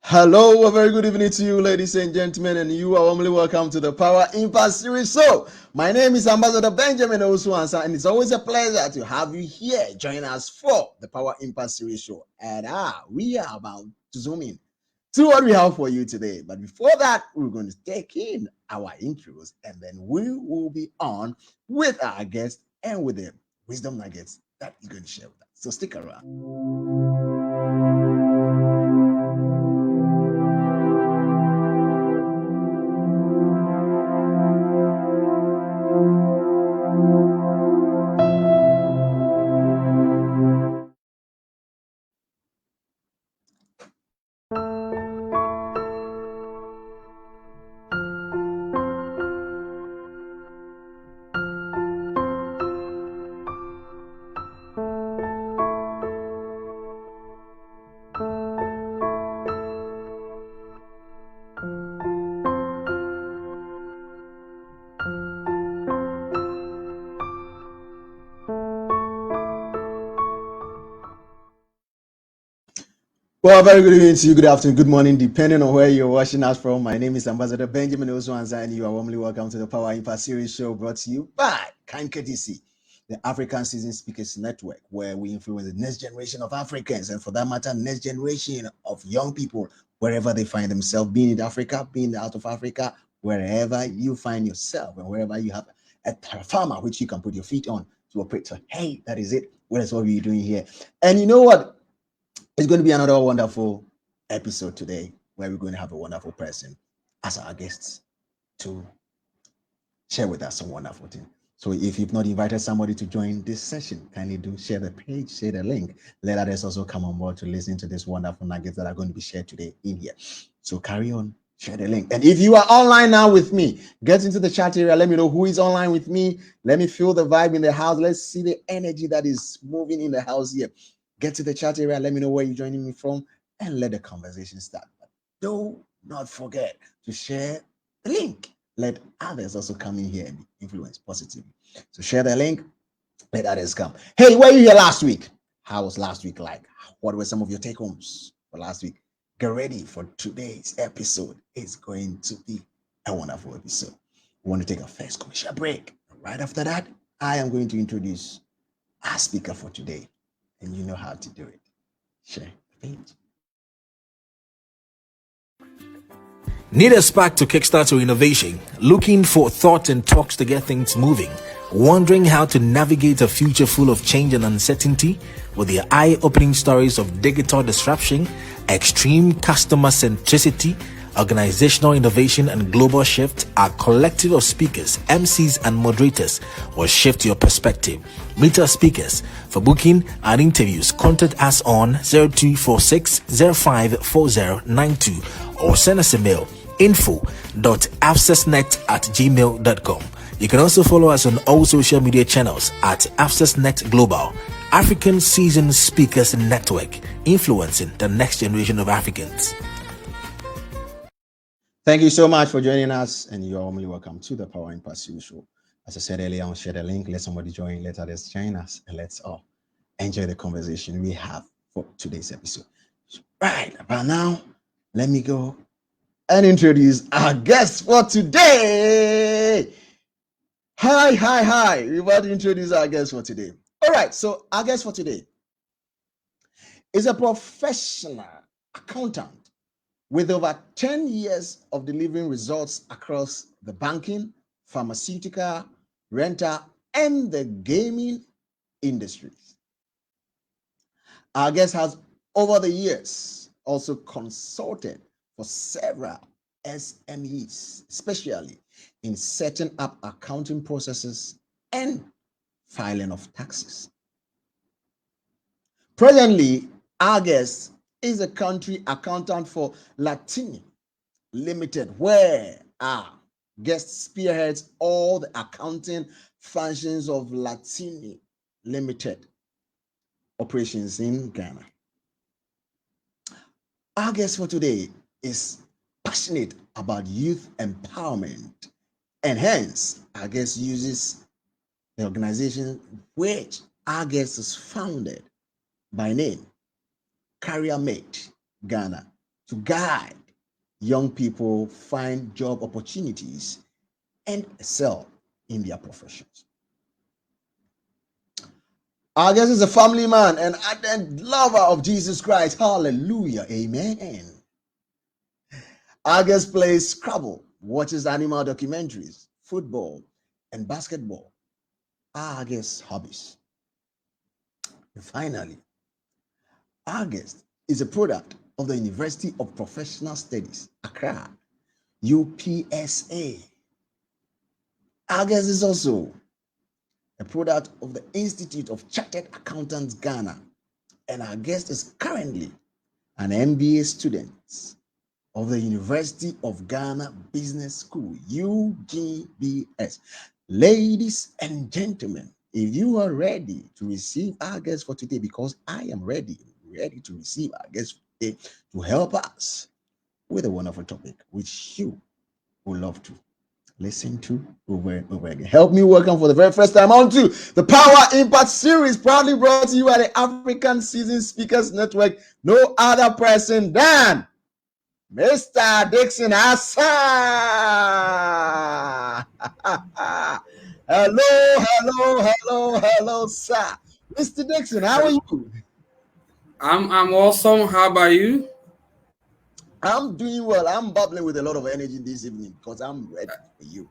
Hello, a very good evening to you, ladies and gentlemen, and you are warmly welcome to the Power Impact Series Show. My name is Ambassador Benjamin Assan, and it's always a pleasure to have you here. Join us for the Power Impact Series Show. And we are about to zoom in to what we have for you today. But before that, we're going to take in our intros, and then we will be on with our guest and with the wisdom nuggets that he's going to share with us. So stick around. Well, very good evening to you, good afternoon, good morning, depending on where you're watching us from. My name is Ambassador Benjamin Assan, and you are warmly welcome to the Power Impact Series Show brought to you by KDC, the African Seasoned Speakers Network, where we influence the next generation of Africans, and for that matter, next generation of young people, wherever they find themselves, being in Africa, being out of Africa, wherever you find yourself, and wherever you have a farmer which you can put your feet on to operate. So, hey, that is it. What is what we're doing here? And you know what? It's going to be another wonderful episode today where we're going to have a wonderful person as our guests to share with us some wonderful things. So if you've not invited somebody to join this session, kindly do share the page, share the link. Let others also come on board to listen to this wonderful nuggets that are going to be shared today in here. So carry on, share the link. And if you are online now with me, get into the chat area. Let me know who is online with me. Let me feel the vibe in the house. Let's see the energy that is moving in the house here. Get to the chat area. Let me know where you're joining me from and let the conversation start. But do not forget to share the link. Let others also come in here and influence positively. So share the link. Let others come. Hey, were you here last week? How was last week like? What were some of your take homes for last week? Get ready for today's episode. It's going to be a wonderful episode. We want to take a first commercial break. Right after that, I am going to introduce our speaker for today. And you know how to do it. Share the page. Need a spark to kickstart your innovation? Looking for thought and talks to get things moving? Wondering how to navigate a future full of change and uncertainty? With the eye-opening stories of digital disruption, extreme customer centricity, organizational innovation, and global shift, our collective of speakers, MCs, and moderators will shift your perspective. Meet our speakers. For booking and interviews, contact us on 0246 054092 or send us a mail info.afsesnet@gmail.com. You can also follow us on all social media channels at AfsesNet Global, African Seasoned Speakers Network, influencing the next generation of Africans. Thank you so much for joining us, and you're warmly welcome to the Power Impact Series Show. As I said earlier, I'll share the link. Let somebody join, let others join us, and let's all enjoy the conversation we have for today's episode. Right about now, let me go and introduce our guest for today. Hi. We're about to introduce our guest for today. All right, so our guest for today is a professional accountant with over 10 years of delivering results across the banking, pharmaceutical, rental, and the gaming industries. Our guest has, over the years, also consulted for several SMEs, especially in setting up accounting processes and filing of taxes. Presently, our guest is a country accountant for Latini Limited, where our guest spearheads all the accounting functions of Latini Limited operations in Ghana. Our guest for today is passionate about youth empowerment, and hence our guest uses the organization which our guest is founded by name, Career Mate Ghana, to guide young people find job opportunities and excel in their professions. Our guest is a family man and ardent lover of Jesus Christ. Hallelujah. Amen. Our guest plays Scrabble, watches animal documentaries, football, and basketball. Our guest's hobbies. And finally, our guest is a product of the University of Professional Studies, Accra, UPSA. Our guest is also a product of the Institute of Chartered Accountants, Ghana, and our guest is currently an MBA student of the University of Ghana Business School, UGBS. Ladies and gentlemen, if you are ready to receive our guest for today, because I am ready to receive our guest today to help us with a wonderful topic, which you would love to listen to over and over again. Help me welcome for the very first time onto the Power Impact series, proudly brought to you by the African Seasoned Speakers Network. No other person than Mr. Dickson Assan. Hello, sir. Mr. Dickson, how are you? I'm awesome. How about you? I'm doing well. I'm bubbling with a lot of energy this evening because I'm ready for you.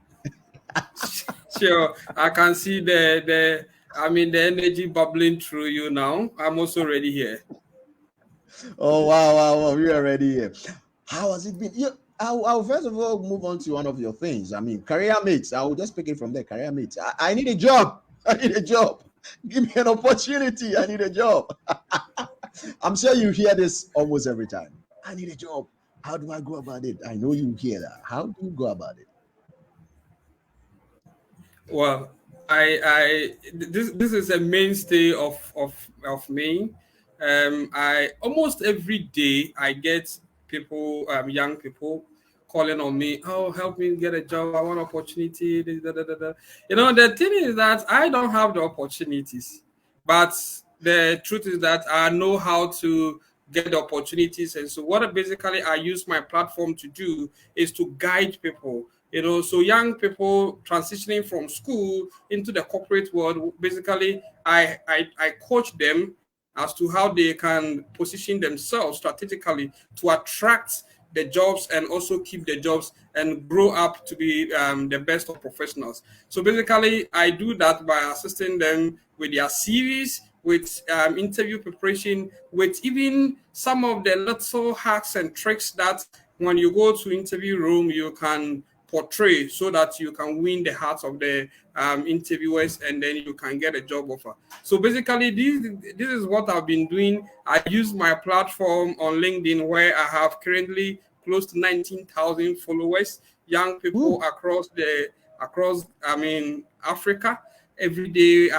Sure. I can see the energy bubbling through you now. I'm also ready here. Oh wow. We are ready here. How has it been? I'll first of all move on to one of your things. I mean, career mates. I will just pick it from there. Career mates. I need a job. Give me an opportunity. I need a job. I'm sure you hear this almost every time. I need a job. How do I go about it? I know you hear that. How do you go about it? Well, this is a mainstay of me. I almost every day I get people, young people, calling on me. Oh, help me get a job. I want opportunity. Da, da, da, da. The thing is that I don't have the opportunities, but the truth is that I know how to get the opportunities. And so what basically I use my platform to do is to guide people. So young people transitioning from school into the corporate world, basically I coach them as to how they can position themselves strategically to attract the jobs and also keep the jobs and grow up to be the best of professionals. So basically, I do that by assisting them with their series, with interview preparation, with even some of the little hacks and tricks that when you go to interview room, you can portray so that you can win the hearts of the interviewers and then you can get a job offer. So basically, this is what I've been doing. I use my platform on LinkedIn where I have currently close to 19,000 followers, young people Ooh, across Africa. Every day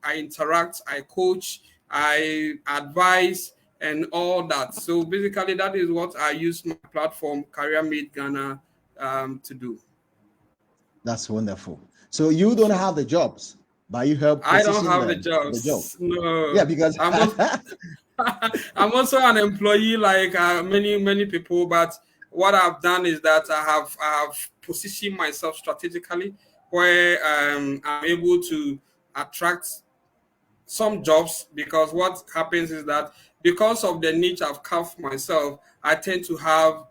I interact, I coach, I advise and all that. So basically that is what I use my platform Career Made Ghana to do. that's wonderful. So you don't have the jobs, but you help I don't position have the them for the job. jobs. Yeah, No, because I'm also, I'm also an employee like many people. But what I've done is that I have positioned myself strategically where I'm able to attract some jobs, because what happens is that because of the niche I've carved myself, I tend to have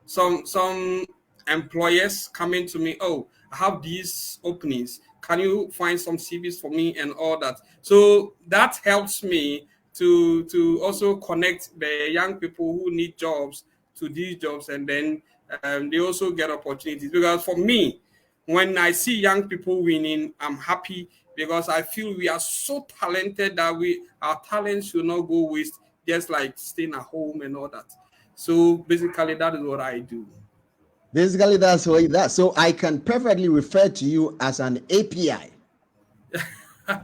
some employers coming to me. Oh, I have these openings. Can you find some CVs for me and all that? So that helps me to also connect the young people who need jobs to these jobs, and then they also get opportunities. Because for me, when I see young people winning, I'm happy because I feel we are so talented that our talents should not go waste, just like staying at home and all that. So basically, that is what I do. basically that's what that. So I can perfectly refer to you as an API.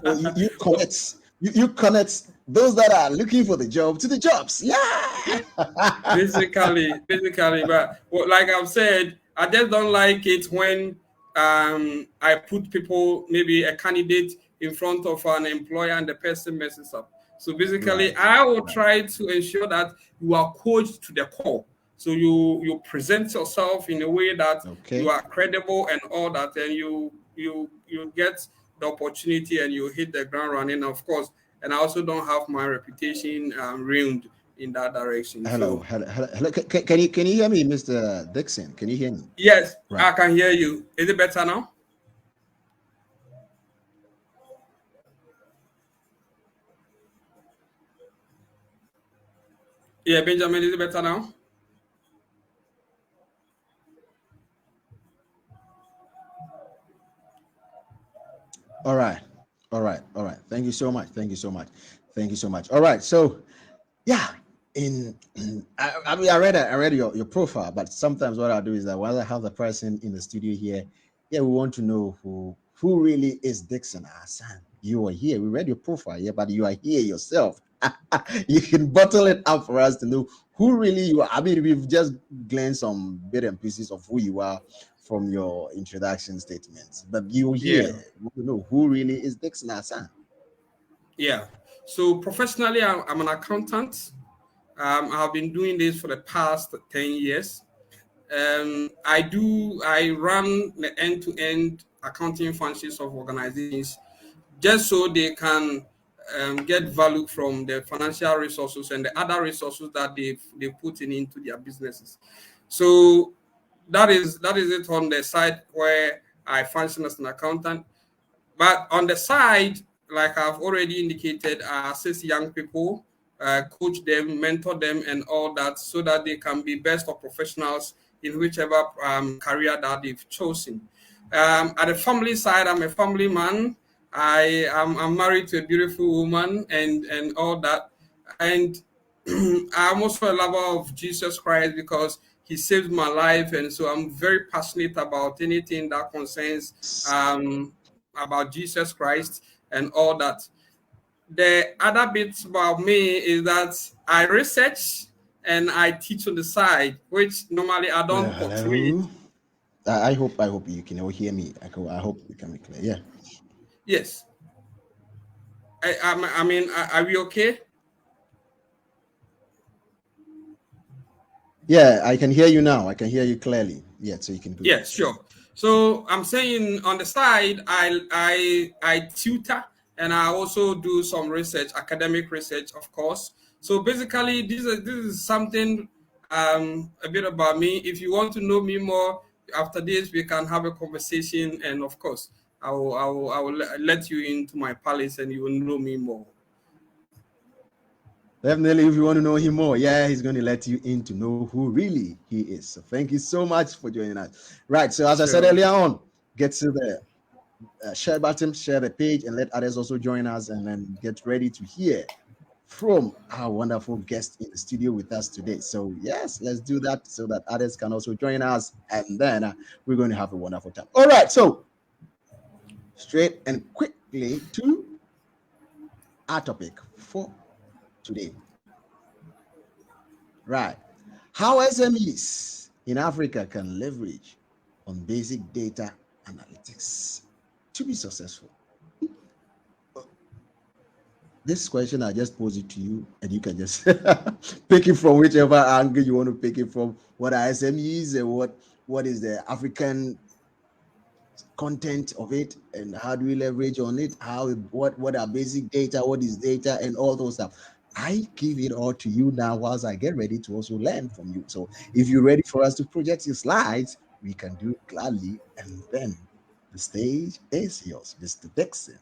So you Well, connect you connect those that are looking for the job to the jobs. Yeah. basically, but well, like I've said, I just don't like it when I put people, maybe a candidate, in front of an employer and the person messes up. So basically, Right. I will Right. try to ensure that you are coached to the core. So you present yourself in a way that you Okay. are credible and all that, and you get the opportunity and you hit the ground running. Of course, and I also don't have my reputation ruined in that direction. Hello. So Hello. Hello. Hello. Can you hear me, Mr. Dickson? Can you hear me? yes, I Right. can hear you. Is it better now? Yeah, Benjamin, is it better now? All right. All right. All right. Thank you so much. Thank you so much. Thank you so much. All right. So yeah, I mean I read your profile, but sometimes what I do is that once I have the person in the studio here, yeah, we want to know who really is Dickson Assan. You are here. We read your profile, yeah, but you are here yourself. You can bottle it up for us to know who really you are. I mean, we've just gleaned some bit and pieces of who you are from your introduction statements, but you here, Yeah. we want to know who really is Dickson Assan. Yeah. So professionally, I'm an accountant. I've been doing this for the past 10 years. I run the end-to-end accounting functions of organizations just so they can get value from the financial resources and the other resources that they put into their businesses. So that is it on the side where I function as an accountant. But on the side, like I've already indicated, I assist young people, coach them, mentor them, and all that, so that they can be best of professionals in whichever career that they've chosen. At the family side, I'm a family man. I'm married to a beautiful woman, and all that, and I'm also a lover of Jesus Christ because He saved my life, and so I'm very passionate about anything that concerns about Jesus Christ and all that. The other bit about me is that I research and I teach on the side, which normally I don't portray it. Hello. I hope you can all hear me. I hope you can be clear. Yeah. Yes, I mean, are we okay? Yeah, I can hear you now. I can hear you clearly. Yeah, so you can go. Yes, sure. So I'm saying on the side, I tutor and I also do some research, academic research, of course. So basically, this is something a bit about me. If you want to know me more after this, we can have a conversation, and of course, I will let you into my palace, and you will know me more. Definitely, if you want to know him more, yeah, he's going to let you in to know who really he is. So thank you so much for joining us. Right. So as I said Sure. earlier on, get to the share button, share the page, and let others also join us, and then get ready to hear from our wonderful guest in the studio with us today. So yes, let's do that so that others can also join us, and then we're going to have a wonderful time. All right. So straight and quickly to our topic for today. Right. How SMEs in Africa can leverage on basic data analytics to be successful. This question I just pose it to you, and you can just pick it from whichever angle you want to pick it from. What are SMEs and what is the African content of it, and how do we leverage on it? What are basic data? What is data, and all those stuff. I give it all to you now whilst I get ready to also learn from you. So if you're ready for us to project your slides, we can do it gladly, and then the stage is yours, Mr. Dixon.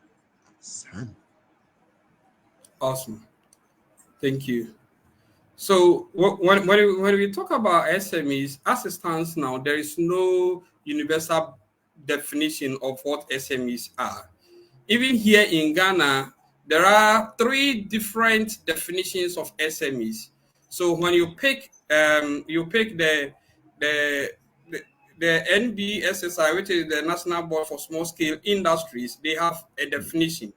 Son. Awesome. Thank you. So when we talk about SMEs, as it stands now, there is no universal definition of what SMEs are. Even here in Ghana, there are three different definitions of SMEs. So when you pick the the, the NBSSI, which is the National Board for Small Scale Industries, they have a definition.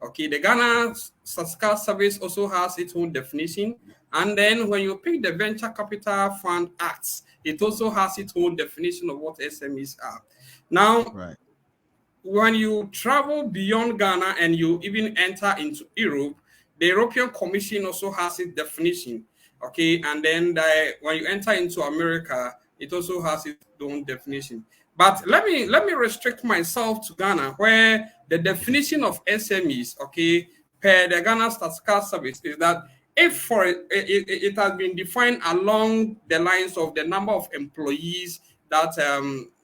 Okay, the Ghana Statistical Service also has its own definition. And then when you pick the Venture Capital Fund Act, it also has its own definition of what SMEs are. Now, Right. when you travel beyond Ghana and you even enter into Europe, The European Commission also has its definition. Okay, and then when you enter into America, it also has its own definition. But let me restrict myself to Ghana, where the definition of SMEs, okay, per the Ghana Statistical Service, is that if for it has been defined along the lines of the number of employees that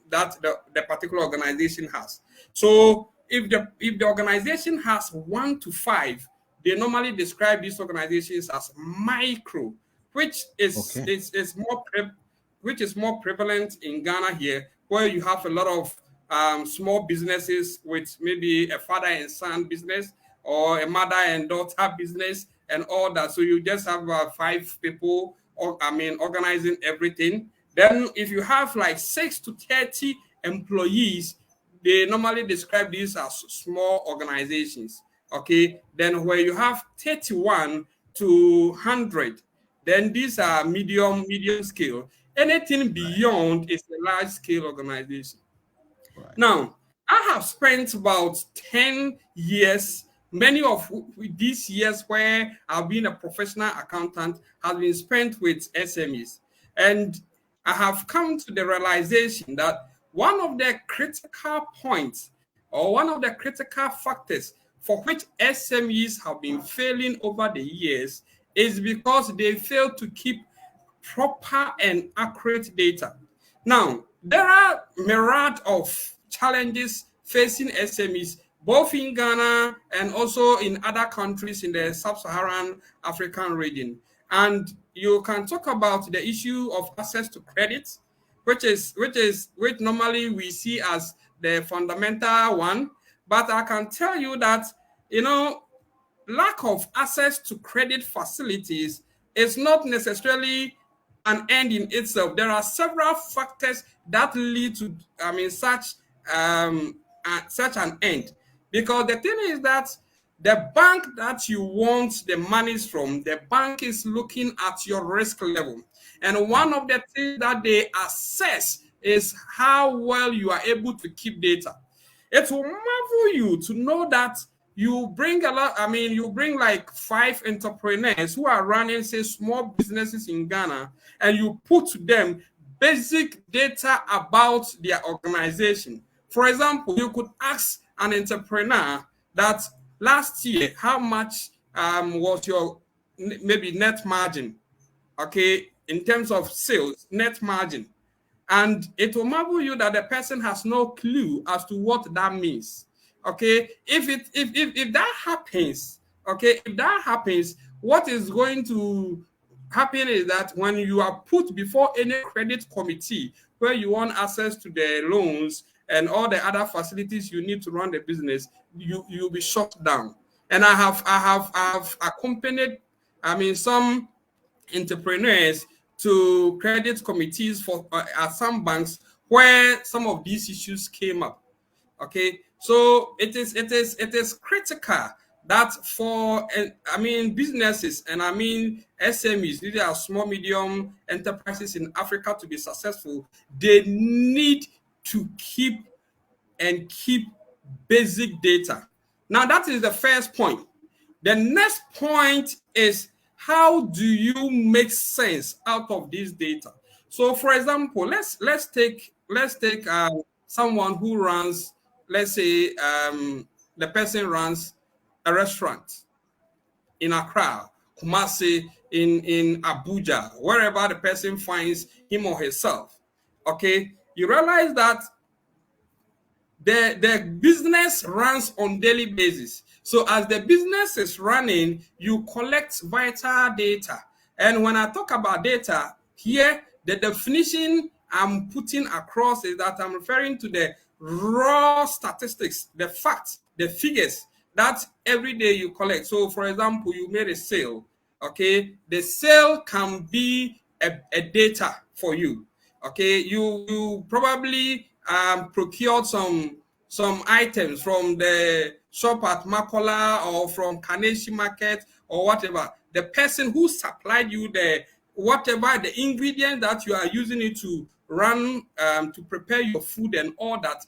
the particular organization has. So if the organization has 1 to 5, they normally describe these organizations as micro, which is more which is more prevalent in Ghana here, where you have a lot of small businesses with maybe a father and son business or a mother and daughter business and all that. So you just have 5 people, organizing everything. Then if you have like 6 to 30 employees, they normally describe these as small organizations. Okay, then where you have 31 to 100, then these are medium scale. Anything beyond is a large scale organization. Right. Now, I have spent about 10 years, many of these years where I've been a professional accountant has been spent with SMEs. And I have come to the realization that one of the critical points or one of the critical factors for which SMEs have been failing over the years is because they fail to keep proper and accurate data. Now, there are myriad of challenges facing SMEs, both in Ghana and also in other countries in the sub-Saharan African region. And you can talk about the issue of access to credit, which normally we see as the fundamental one. But I can tell you that, lack of access to credit facilities is not necessarily an end in itself. There are several factors that lead to, such an end. Because the thing is that the bank that you want the monies from, the bank is looking at your risk level. And one of the things that they assess is how well you are able to keep data. It will marvel you to know that you bring like 5 entrepreneurs who are running, say, small businesses in Ghana, and you put to them basic data about their organization. For example, you could ask an entrepreneur that last year, how much was your maybe net margin, okay, in terms of sales, net margin. And it will marvel you that the person has no clue as to what that means. Okay, if that happens, okay, if that happens, what is going to happen is that when you are put before any credit committee where you want access to the loans and all the other facilities you need to run the business, you'll be shut down. And I have accompanied, some entrepreneurs to credit committees for at some banks where some of these issues came up. Okay, so it is critical that for businesses and SMEs, these are small medium enterprises in Africa, to be successful, they need to keep basic data. Now that is the first point. The next point is, how do you make sense out of this data? So, for example, let's take someone who runs, let's say, the person runs a restaurant in Accra, Kumasi, in Abuja, wherever the person finds him or herself. Okay, you realize that the business runs on daily basis. So as the business is running, you collect vital data. And when I talk about data here, the definition I'm putting across is that I'm referring to the raw statistics, the facts, the figures that every day you collect. So for example, you made a sale. Okay, the sale can be a data for you. Okay, you probably procured some items from the shop at Makola or from Kaneshi Market or whatever. The person who supplied you the whatever the ingredient that you are using it to run to prepare your food and all that.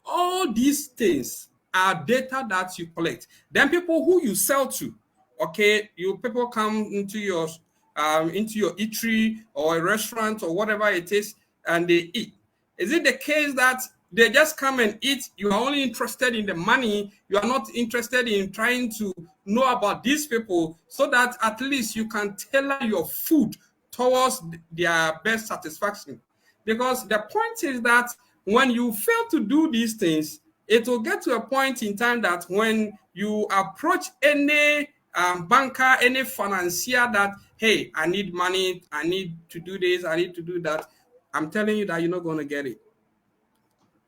All these things are data that you collect. Then people who you sell to, okay, people come into your eatery or a restaurant or whatever it is, and they eat. Is it the case that they just come and eat? You are only interested in the money. You are not interested in trying to know about these people so that at least you can tailor your food towards their best satisfaction. Because the point is that when you fail to do these things, it will get to a point in time that when you approach any banker, any financier that, hey, I need money, I need to do this, I need to do that, I'm telling you that you're not going to get it.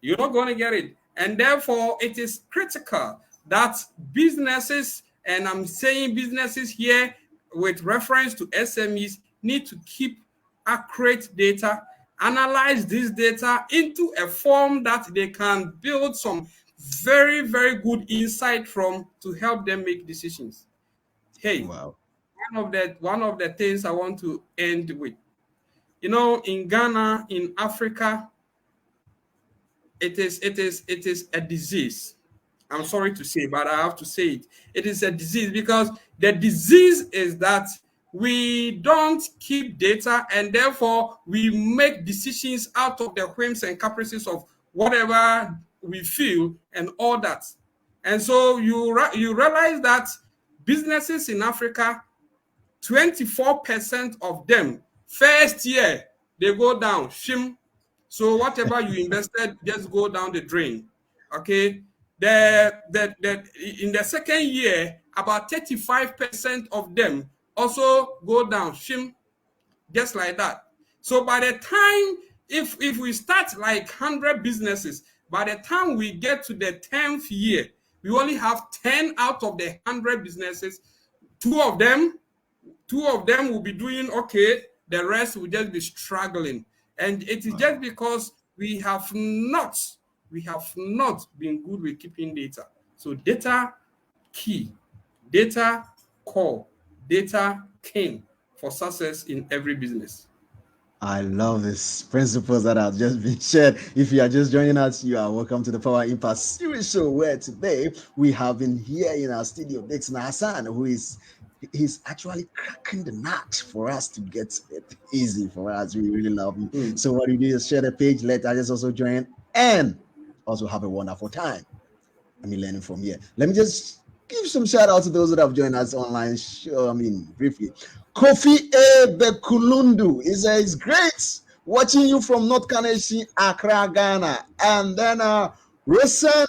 You're not going to get it. And therefore, it is critical that businesses, and I'm saying businesses here with reference to SMEs, need to keep accurate data, analyze this data into a form that they can build some very, very good insight from to help them make decisions. Hey, Wow. one of the things I want to end with, in Ghana, in Africa, it is a disease. I'm sorry to say, but I have to say it. It is a disease because the disease is that we don't keep data, and therefore we make decisions out of the whims and caprices of whatever we feel and all that. And so you realize that businesses in Africa, 24% of them first year they go down, shim. So whatever you invested just go down the drain. Okay. In the second year, about 35% of them also go down, shim, just like that. So by the time, if we start like 100 businesses, by the time we get to the 10th year, we only have 10 out of the 100 businesses. Two of them will be doing okay, the rest will just be struggling. And it is just because we have not been good with keeping data. So data key, data core, data king for success in every business. I love these principles that have just been shared. If you are just joining us, you are welcome to the Power Impact Series Show, where today we have been here in our studio Dickson Assan, who is he's actually cracking the nut for us to get it easy for us. We really love him. So what we do is share the page, let others also join, and also have a wonderful time. Learning from here. Let me just give some shout out to those that have joined us online. Sure, briefly. Kofi A. Bekulundu is it's great watching you from North Kaneshi, Accra, Ghana. And then Rosen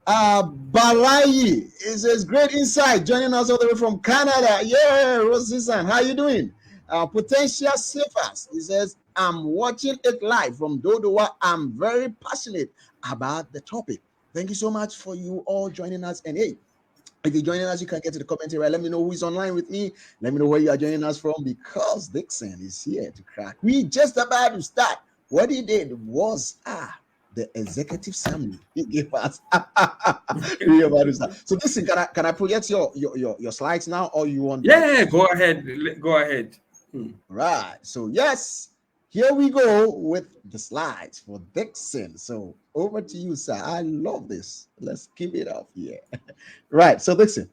Balayi is great insight joining us all the way from Canada. Yeah, Rosen, how you doing? Potential Safers, he says, I'm watching it live from Dodowa. I'm very passionate about the topic. Thank you so much for you all joining us. And hey, if you're joining us, you can get to the comment area. Let me know who is online with me. Let me know where you are joining us from, because Dickson is here to crack. We just about to start. What he did was the executive summary he gave us. We about to start. So Dickson, can I project your slides now, or you want? Yeah, go ahead. Go ahead. Right. So yes, here we go with the slides for Dickson. So over to you, sir. I love this. Let's keep it up here. Right. So Dickson.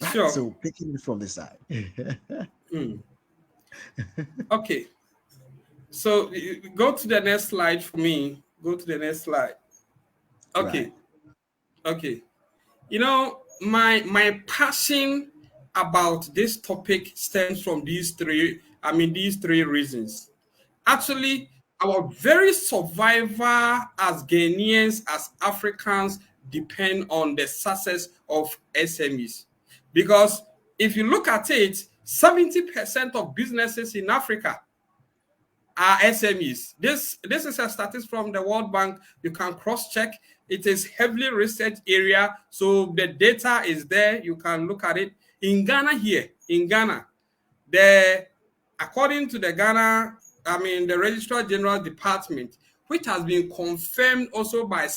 Right. Sure. So picking it from the side. Okay. So go to the next slide for me. Go to the next slide. Okay. Right. Okay. My passion about this topic stems from these three reasons. Actually, our very survival as Ghanaians, as Africans, depend on the success of SMEs. Because if you look at it, 70% of businesses in Africa are SMEs. This is a statistic from the World Bank. You can cross-check. It is heavily researched area, so the data is there. You can look at it. In Ghana, according to the the Registrar General Department, which has been confirmed also by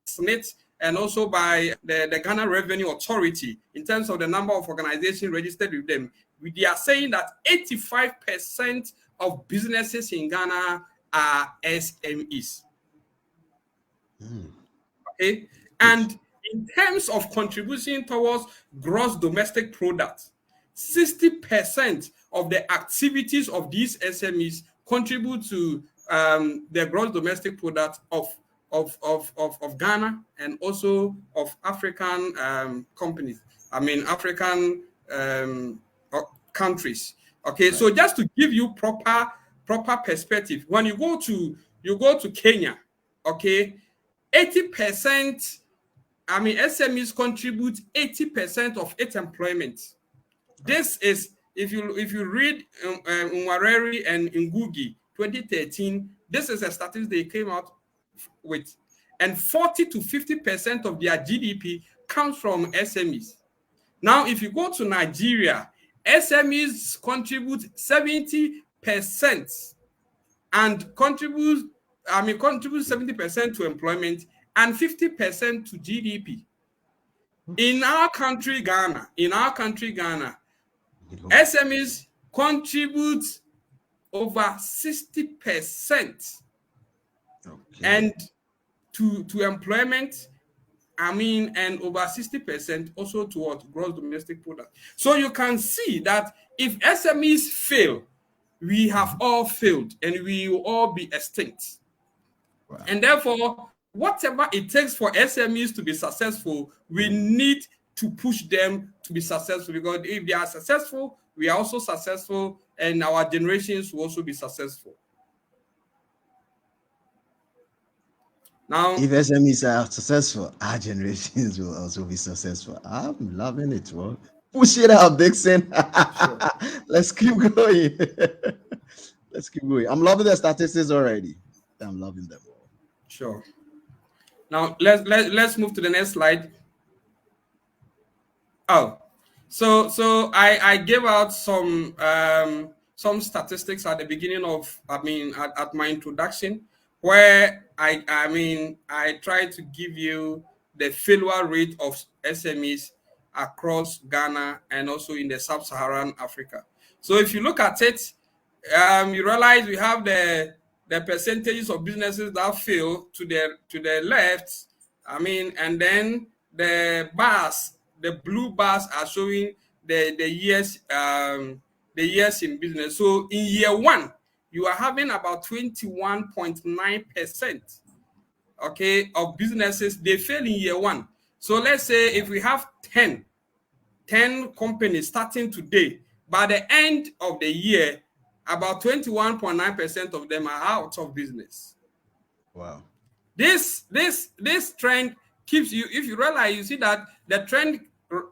SNIT and also by the Ghana Revenue Authority in terms of the number of organizations registered with them, they are saying that 85% of businesses in Ghana are SMEs. Okay, Yes. and in terms of contribution towards gross domestic product, 60% of the activities of these SMEs contribute to the gross domestic product of Ghana and also of African companies. I mean, African countries. Okay, Right. so just to give you proper perspective, when you go to Kenya, okay, 80%. I mean, SMEs contribute 80% of its employment. Wow. This is if you read Nwareri and Ngugi 2013. This is a statistic they came out with, and 40 to 50% of their GDP comes from SMEs. Now, if you go to Nigeria, SMEs contribute 70% and contribute 70% to employment and 50% to GDP. In our country, Ghana, SMEs contribute over 60% Okay. and to employment, and over 60% also towards gross domestic product. So you can see that if SMEs fail, we have all failed and we will all be extinct. Wow. And therefore, whatever it takes for SMEs to be successful, we need to push them to be successful, because if they are successful, we are also successful, and our generations will also be successful. Now, If SMEs are successful, our generations will also be successful. I'm loving it. Well, push it out, Dixon. sure, Let's keep going. Let's keep going. I'm loving the statistics already. I'm loving them all. sure. Now let's move to the next slide. Oh, so I gave out some statistics at the beginning of at my introduction, where I tried to give you the failure rate of SMEs across Ghana and also in the sub-Saharan Africa. So if you look at it, you realize we have the percentages of businesses that fail to the left. And then the blue bars are showing the years in business. So in year one, you are having about 21.9%, okay, of businesses they fail in year one. So let's say if we have 10 companies starting today, by the end of the year, about 21.9% of them are out of business. Wow. This trend keeps you, if you realize, you see that the trend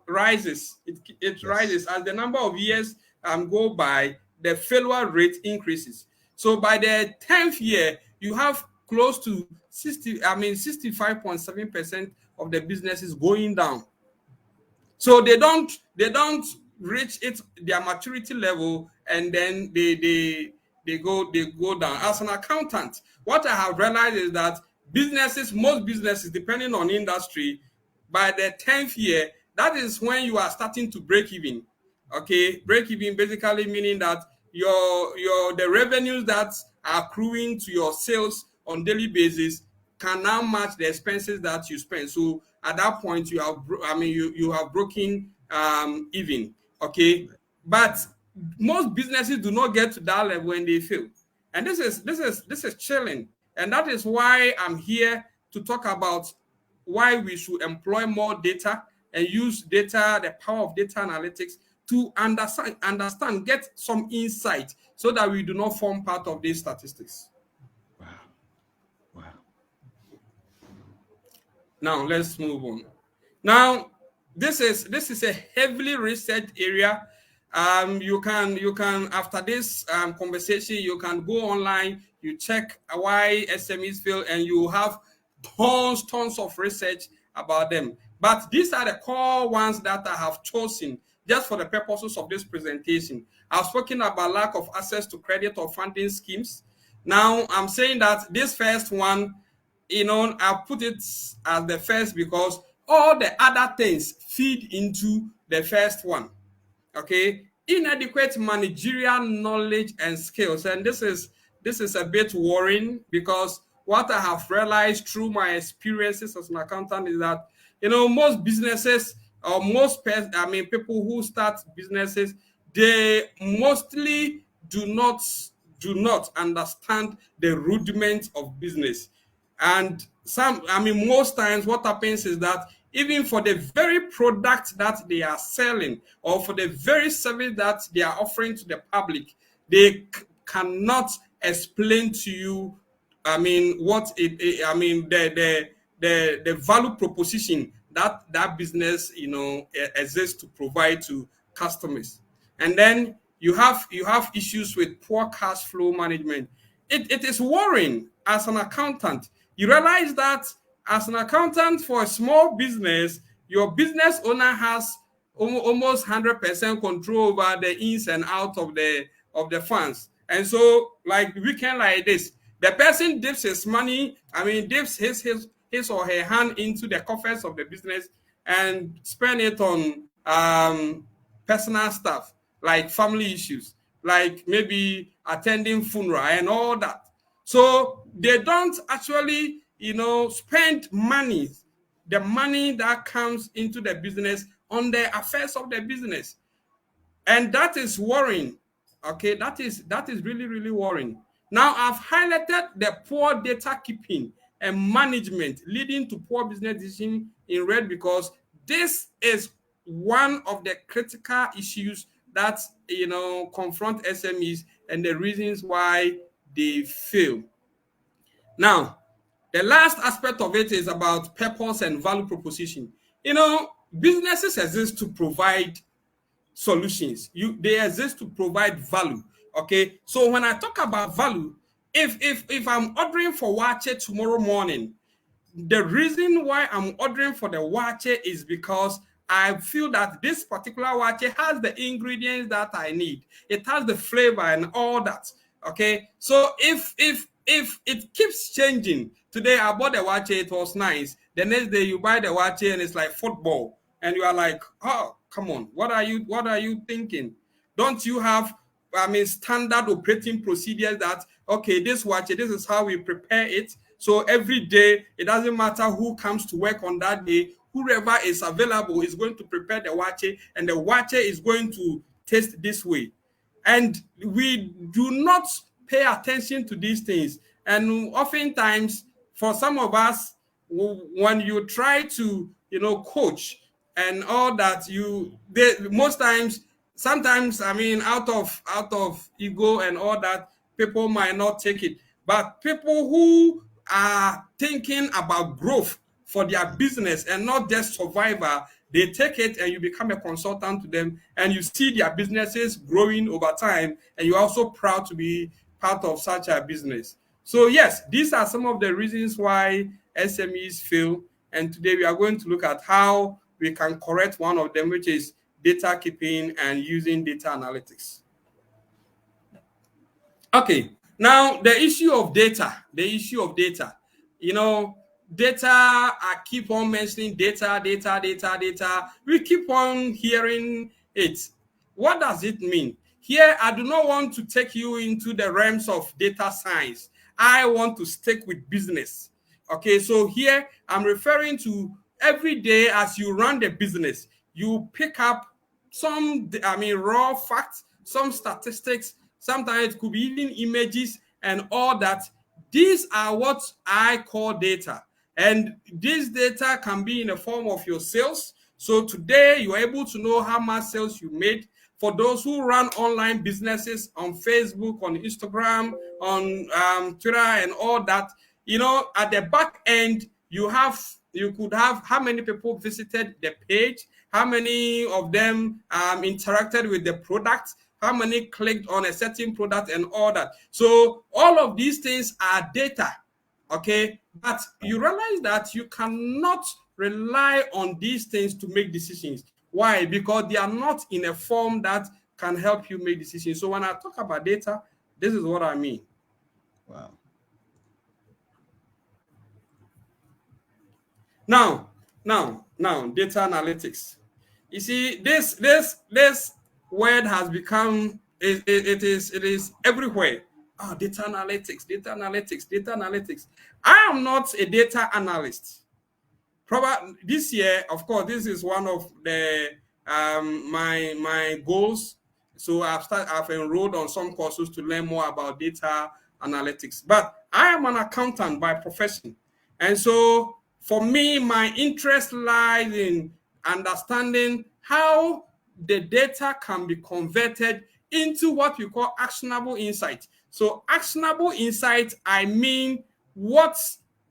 rises. It Yes. rises as the number of years go by, the failure rate increases. So by the 10th year, you have close to 65.7% of the businesses going down. So they don't reach their maturity level, and then they go down. As an accountant, what I have realized is that most businesses, depending on industry, by the 10th year, that is when you are starting to break even. Okay, break even basically meaning that the revenues that are accruing to your sales on daily basis can now match the expenses that you spend. So at that point, you have you have broken even. Okay, but most businesses do not get to that level when they fail, and this is chilling, and that is why I'm here to talk about why we should employ more data and use data, the power of data analytics, to understand, get some insight, so that we do not form part of these statistics. Wow. Wow. Now let's move on. Now this is a heavily researched area. You can after this conversation, you can go online, you check why SMEs fail, and you have tons of research about them. But these are the core ones that I have chosen just for the purposes of this presentation. I've spoken about lack of access to credit or funding schemes. Now I'm saying that this first one, I put it as the first because all the other things feed into the first one. Okay, inadequate managerial knowledge and skills, and this is a bit worrying, because what I have realized through my experiences as an accountant is that, most businesses, or people who start businesses, they mostly do not understand the rudiments of business. And most times what happens is that even for the very product that they are selling, or for the very service that they are offering to the public, they cannot explain to you, what the value proposition that business, exists to provide to customers. And then you have issues with poor cash flow management. It is worrying as an accountant. You realize that as an accountant for a small business, your business owner has almost 100% control over the ins and out of the funds. And so, like weekend like this, the person dips his money, dips his or her hand into the coffers of the business and spend it on personal stuff, like family issues, like maybe attending funeral and all that. So they don't actually, spend money, the money that comes into the business, on the affairs of the business. And that is worrying. Okay, that is really, really worrying. Now I've highlighted the poor data keeping and management leading to poor business decision in red, because this is one of the critical issues that confront SMEs, and the reasons why they fail. Now, the last aspect of it is about purpose and value proposition. Businesses exist to provide solutions. They exist to provide value. Okay, so when I talk about value, if I'm ordering for wache tomorrow morning, the reason why I'm ordering for the wache is because I feel that this particular wache has the ingredients that I need. It has the flavor and all that. Okay, so if it keeps changing, today I bought the wache, it was nice. The next day you buy the wache and it's like football, and you are like, oh, come on, what are you thinking? Don't you have standard operating procedures that, okay, this wache, this is how we prepare it. So every day, it doesn't matter who comes to work on that day, whoever is available is going to prepare the wache, and the wache is going to taste this way. And we do not pay attention to these things. And oftentimes, for some of us, when you try to, coach and all that, most times, sometimes, out of ego and all that, people might not take it. But people who are thinking about growth for their business and not just survival, they take it, and you become a consultant to them, and you see their businesses growing over time, and you're also proud to be part of such a business. So yes, these are some of the reasons why SMEs fail, and today we are going to look at how we can correct one of them, which is data keeping and using data analytics. Okay, now the issue of data, data, I keep on mentioning data. We keep on hearing it. What does it mean? Here, I do not want to take you into the realms of data science. I want to stick with business. Okay, so here I'm referring to every day as you run the business, you pick up some, raw facts, some statistics, sometimes it could be even images and all that. These are what I call data. And this data can be in the form of your sales. So today you're able to know how much sales you made. For those who run online businesses on Facebook, on Instagram, on Twitter and all that, at the back end, you could have how many people visited the page, how many of them interacted with the product, how many clicked on a certain product and all that. So all of these things are data, okay? But you realize that you cannot rely on these things to make decisions. Why? Because they are not in a form that can help you make decisions. So when I talk about data, this is what I mean. Wow. Now, data analytics. You see, this word has become, it is everywhere. data analytics, data analytics, data analytics. I am not a data analyst. Probably this year, of course, this is one of the my goals. So I've enrolled on some courses to learn more about data analytics. But I am an accountant by profession, and so for me, my interest lies in understanding how the data can be converted into what we call actionable insight. So actionable insight, I mean, what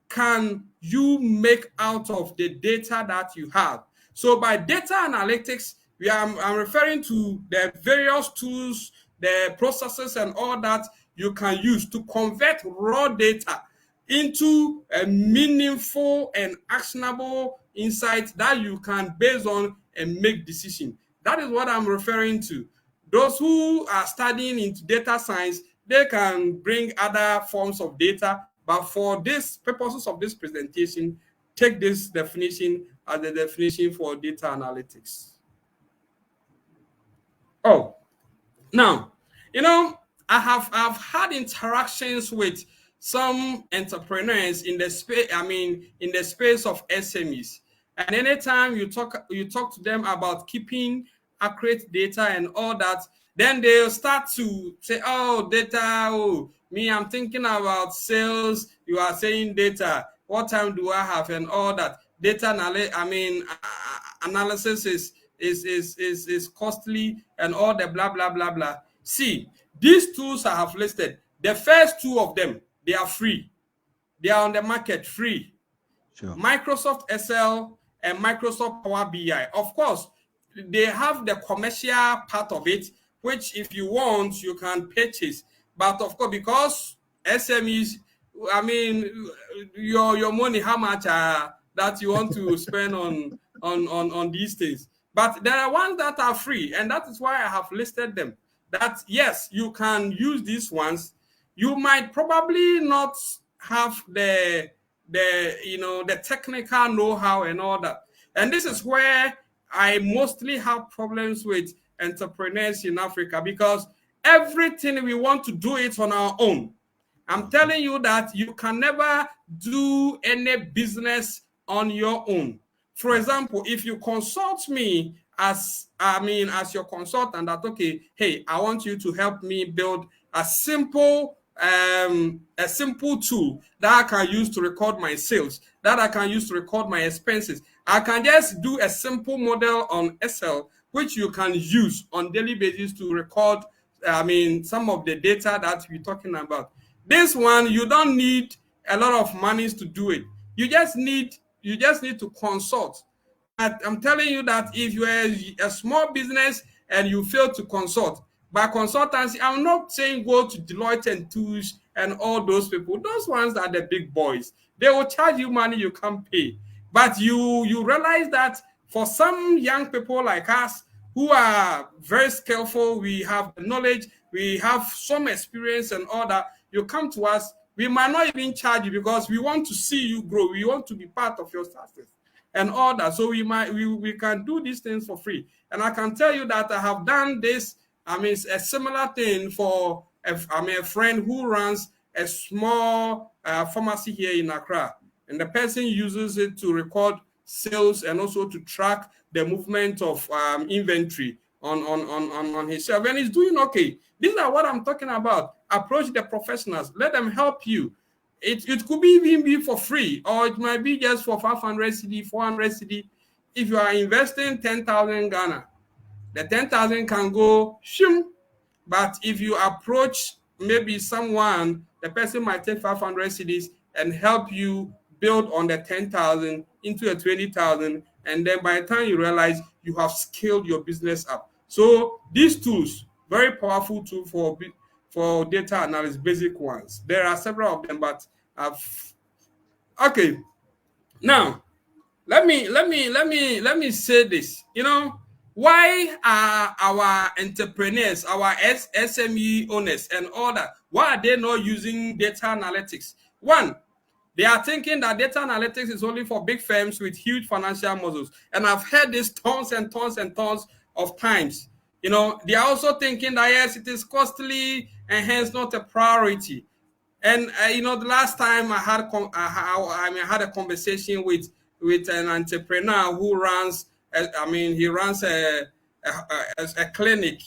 can you make out of the data that you have? So by data analytics, I'm referring to the various tools, the processes and all that you can use to convert raw data into a meaningful and actionable insight that you can base on and make decisions. That is what I'm referring to. Those who are studying into data science, they can bring other forms of data, but for this purposes of this presentation, take this definition as the definition for data analytics. Oh, now, I've had interactions with some entrepreneurs in the space, in the space of SMEs. And anytime you talk to them about keeping accurate data and all that, then they'll start to say, oh, data, oh, me, I'm thinking about sales. You are saying data. What time do I have and all that? Data analysis is costly and all the blah blah blah blah. See, these tools I have listed, the first two of them, they are free. They are on the market free. Sure. Microsoft Excel and Microsoft Power BI. Of course, they have the commercial part of it, which if you want, you can purchase. But of course, because SMEs, your money, how much that you want to spend on these things. But there are ones that are free, and that is why I have listed them. That yes, you can use these ones. You might probably not have the technical know-how and all that. And this is where I mostly have problems with entrepreneurs in Africa, because everything we want to do it on our own. I'm telling you that you can never do any business on your own. For example, if you consult me as your consultant, that okay, hey, I want you to help me build a simple tool that I can use to record my sales, that I can use to record my expenses. I can just do a simple model on Excel, which you can use on daily basis to record some of the data that we're talking about. This one, you don't need a lot of monies to do it. You just need to consult. I'm telling you that if you are a small business and you fail to consult, by consultancy, I'm not saying go to Deloitte and Touche and all those people. Those ones are the big boys. They will charge you money you can't pay. But you realize that for some young people like us who are very skillful, we have the knowledge, we have some experience and all that, you come to us, we might not even charge you because we want to see you grow. We want to be part of your success and all that. So we can do these things for free. And I can tell you that I have done this, a similar thing for a friend who runs a small pharmacy here in Accra. And the person uses it to record sales and also to track the movement of inventory on his shelf. And he's doing okay. These are what I'm talking about. Approach the professionals. Let them help you. It could even be for free, or it might be just for 500 CD, 400 CD. If you are investing 10,000 Ghana, the 10,000 can go shum. But if you approach maybe someone, the person might take 500 CDs and help you build on the 10,000 into a 20,000. And then by the time you realize, you have scaled your business up. So these tools, very powerful tool for data analysis, basic ones. There are several of them, but okay. Now, let me say this. Why are our entrepreneurs, our SME owners and all that, why are they not using data analytics? One, they are thinking that data analytics is only for big firms with huge financial muscles. And I've heard this tons and tons and tons of times. They are also thinking that yes, it is costly and hence not a priority. And the last time I had a conversation with an entrepreneur who runs. He runs a clinic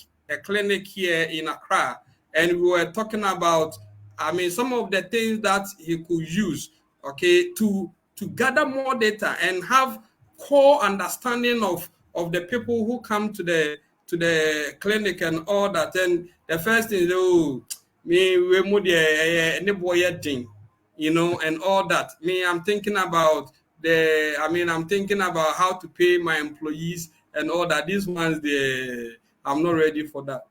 here in Accra, and we were talking about some of the things that he could use, okay, to gather more data and have core understanding of the people who come to the clinic and all that. And the first thing is, oh, me we and all that. Me, I'm thinking about I'm thinking about how to pay my employees and all that. These ones, I'm not ready for that.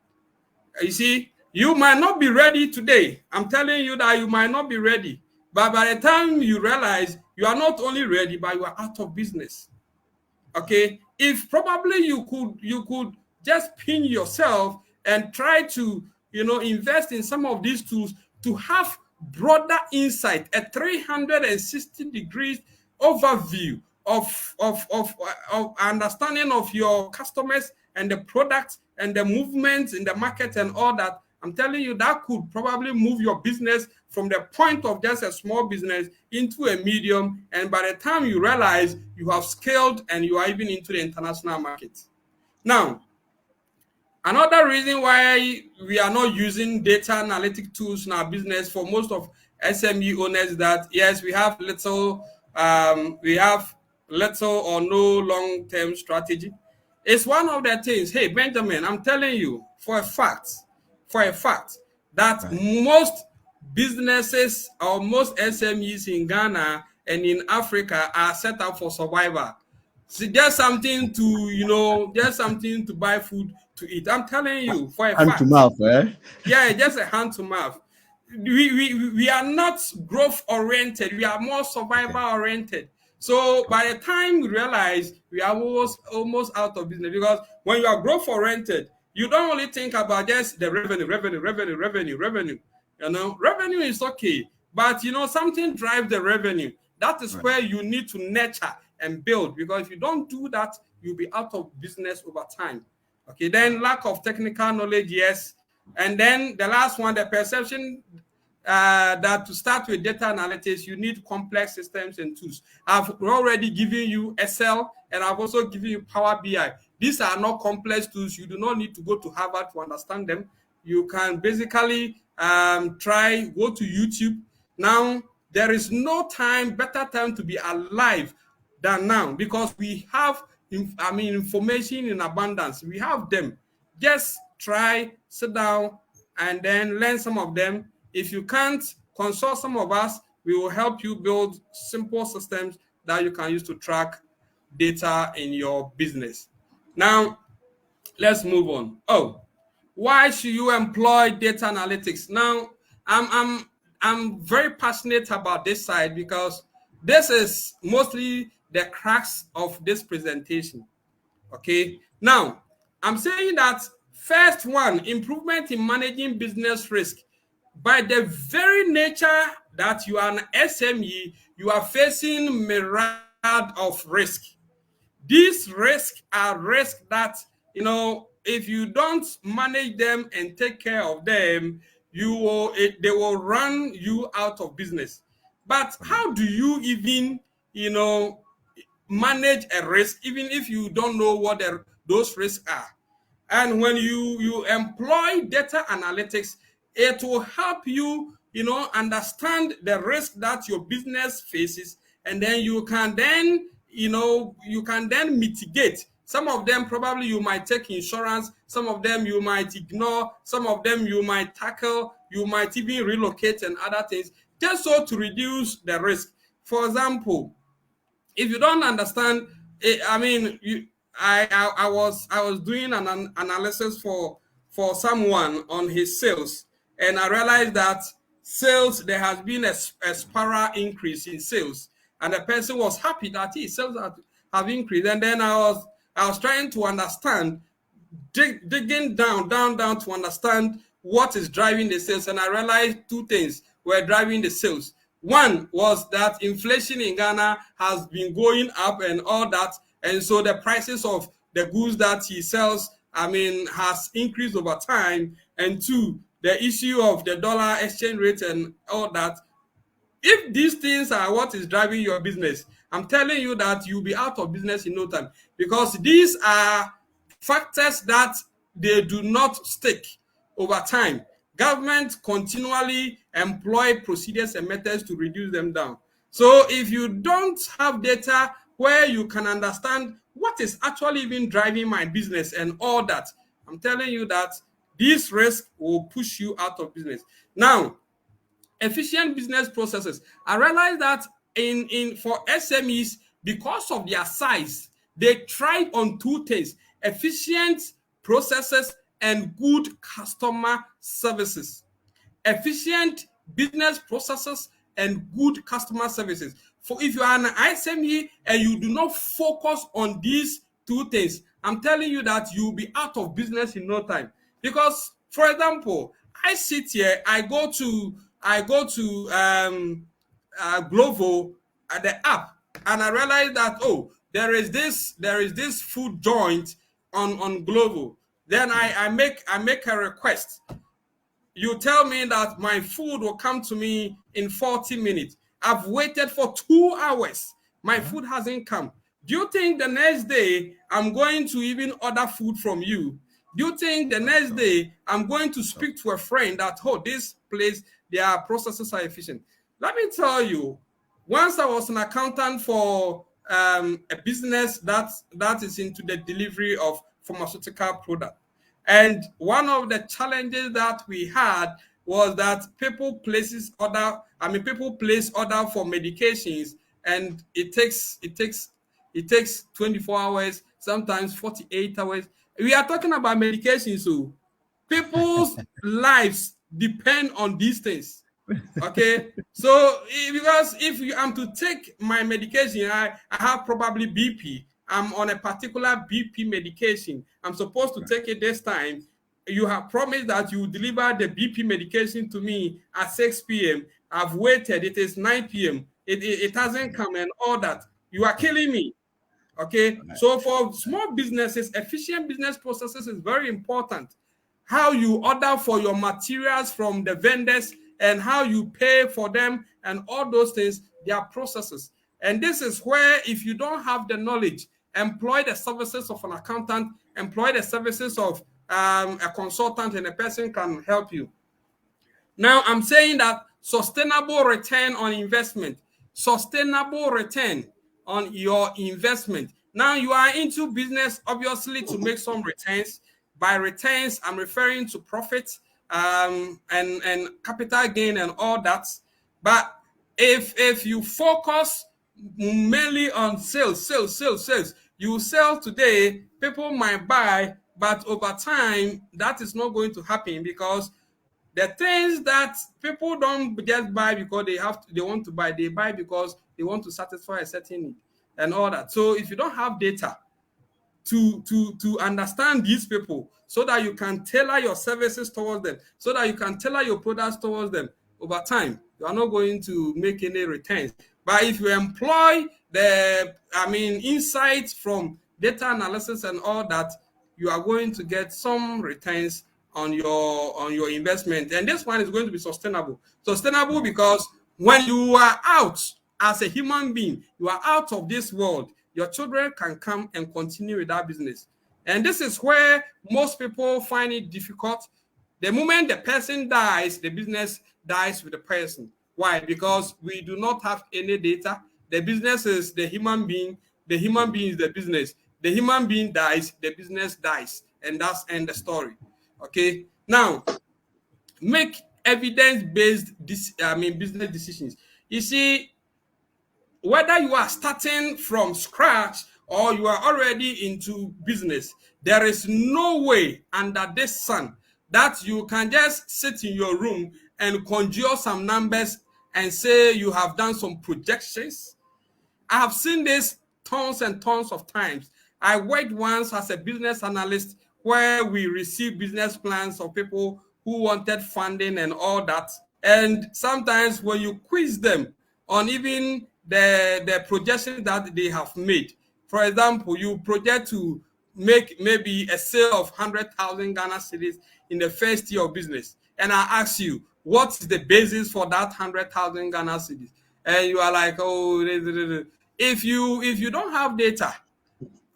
You see, you might not be ready today. I'm telling you that you might not be ready. But by the time you realize you are not only ready, but you are out of business. Okay, if probably you could just pin yourself and try to invest in some of these tools to have broader insight, a 360 degrees overview of understanding of your customers and the products and the movements in the market and all that. I'm telling you, that could probably move your business from the point of just a small business into a medium. And by the time you realize, you have scaled and you are even into the international market. Now, another reason why we are not using data analytic tools in our business for most of SME owners, that yes, we have little or no long-term strategy. It's one of the things. Hey, Benjamin, I'm telling you for a fact that most businesses or most SMEs in Ghana and in Africa are set up for survival. So just something to buy food to eat. I'm telling you for a Hand fact. to mouth, eh? Yeah, just a hand to mouth. We are not growth oriented. We are more survival oriented. So by the time we realize, we are almost out of business, because when you are growth oriented, you don't only think about just the revenue. Revenue is okay, but something drives the revenue. That is where you need to nurture and build, because if you don't do that, you'll be out of business over time. Okay, then lack of technical knowledge, yes. And then the last one, the perception that to start with data analytics, you need complex systems and tools. I've already given you Excel, and I've also given you Power BI. These are not complex tools. You do not need to go to Harvard to understand them. You can basically go to YouTube. Now, there is no better time to be alive than now, because we have information in abundance. We have them. Just try, sit down, and then learn some of them. If you can't, consult some of us. We will help you build simple systems that you can use to track data in your business. Now, let's move on. Oh, why should you employ data analytics? Now, I'm very passionate about this side, because this is mostly the crux of this presentation. Okay, now I'm saying that first one, improvement in managing business risk. By the very nature that you are an SME, you are facing myriad of risk. These risks are risks that, if you don't manage them and take care of them, they will run you out of business. But how do you even, manage a risk, even if you don't know what those risks are? And when you employ data analytics, it will help you, understand the risk that your business faces, and then you can then mitigate. Some of them probably you might take insurance, some of them you might ignore, some of them you might tackle, you might even relocate and other things, just so to reduce the risk. For example, if you don't understand, I was doing an analysis for someone on his sales, and I realized that sales, there has been a spiral increase in sales, and the person was happy that his sales have increased. And then I was trying to understand, digging down to understand what is driving the sales, and I realized two things were driving the sales. One was that inflation in Ghana has been going up and all that, and so the prices of the goods that he sells, has increased over time. And two, the issue of the dollar exchange rate and all that. If these things are what is driving your business, I'm telling you that you'll be out of business in no time, because these are factors that they do not stick over time. Government continually employ procedures and methods to reduce them down. So if you don't have data where you can understand what is actually even driving my business and all that, I'm telling you that this risk will push you out of business. Now, efficient business processes. I realize that in for SMEs, because of their size, they tried on two things: efficient processes and good customer services. Efficient business processes and good customer services. For if you are an SME and you do not focus on these two things, I'm telling you that you'll be out of business in no time. Because, for example, I sit here, I go to Glovo at the app, and I realize that, oh, there is this food joint on Glovo. Then I make a request. You tell me that my food will come to me in 40 minutes. I've waited for 2 hours. My food hasn't come. Do you think the next day I'm going to even order food from you? Do you think the next day I'm going to speak to a friend that, oh, this place, their processes are efficient? Let me tell you, once I was an accountant for a business that is into the delivery of pharmaceutical product. And one of the challenges that we had was that people place order for medications, and it takes 24 hours, sometimes 48 hours. We are talking about medications, so people's lives depend on these things. Okay, so because if I'm to take my medication, I have probably BP. I'm on a particular BP medication. I'm supposed to take it this time. You have promised that you will deliver the BP medication to me at 6 p.m. I've waited. It is 9 p.m. It hasn't come, and all that. You are killing me. Okay, so for small businesses, efficient business processes is very important. How you order for your materials from the vendors and how you pay for them and all those things, they are processes. And this is where, if you don't have the knowledge, employ the services of an accountant, employ the services of a consultant, and a person can help you. Now, I'm saying that sustainable return on investment, sustainable return on your investment. Now, you are into business, obviously, to make some returns. By returns, I'm referring to profits and capital gain and all that. But if you focus mainly on sales, you sell today, people might buy, but over time, that is not going to happen, because the things that people don't just buy because they want to buy, they buy because they want to satisfy a certain need and all that. So if you don't have data to understand these people, so that you can tailor your services towards them, so that you can tailor your products towards them, over time, you are not going to make any returns. But if you employ insights from data analysis and all that, you are going to get some returns on your investment. And this one is going to be sustainable. Sustainable because when you are out as a human being, you are out of this world, your children can come and continue with that business. And this is where most people find it difficult. The moment the person dies, the business dies with the person. Why? Because we do not have any data. The business is the human being. The human being is the business. The human being dies, the business dies. And that's end the story. Okay? Now, make evidence-based business decisions. You see, whether you are starting from scratch or you are already into business, there is no way under this sun that you can just sit in your room and conjure some numbers and say you have done some projections. I have seen this tons and tons of times. I worked once as a business analyst where we received business plans of people who wanted funding and all that. And sometimes when you quiz them on even the projections that they have made, for example, you project to make maybe a sale of 100,000 Ghana cedis in the first year of business, and I ask you, what is the basis for that 100,000 Ghana cedis? And you are like, oh, if you don't have data,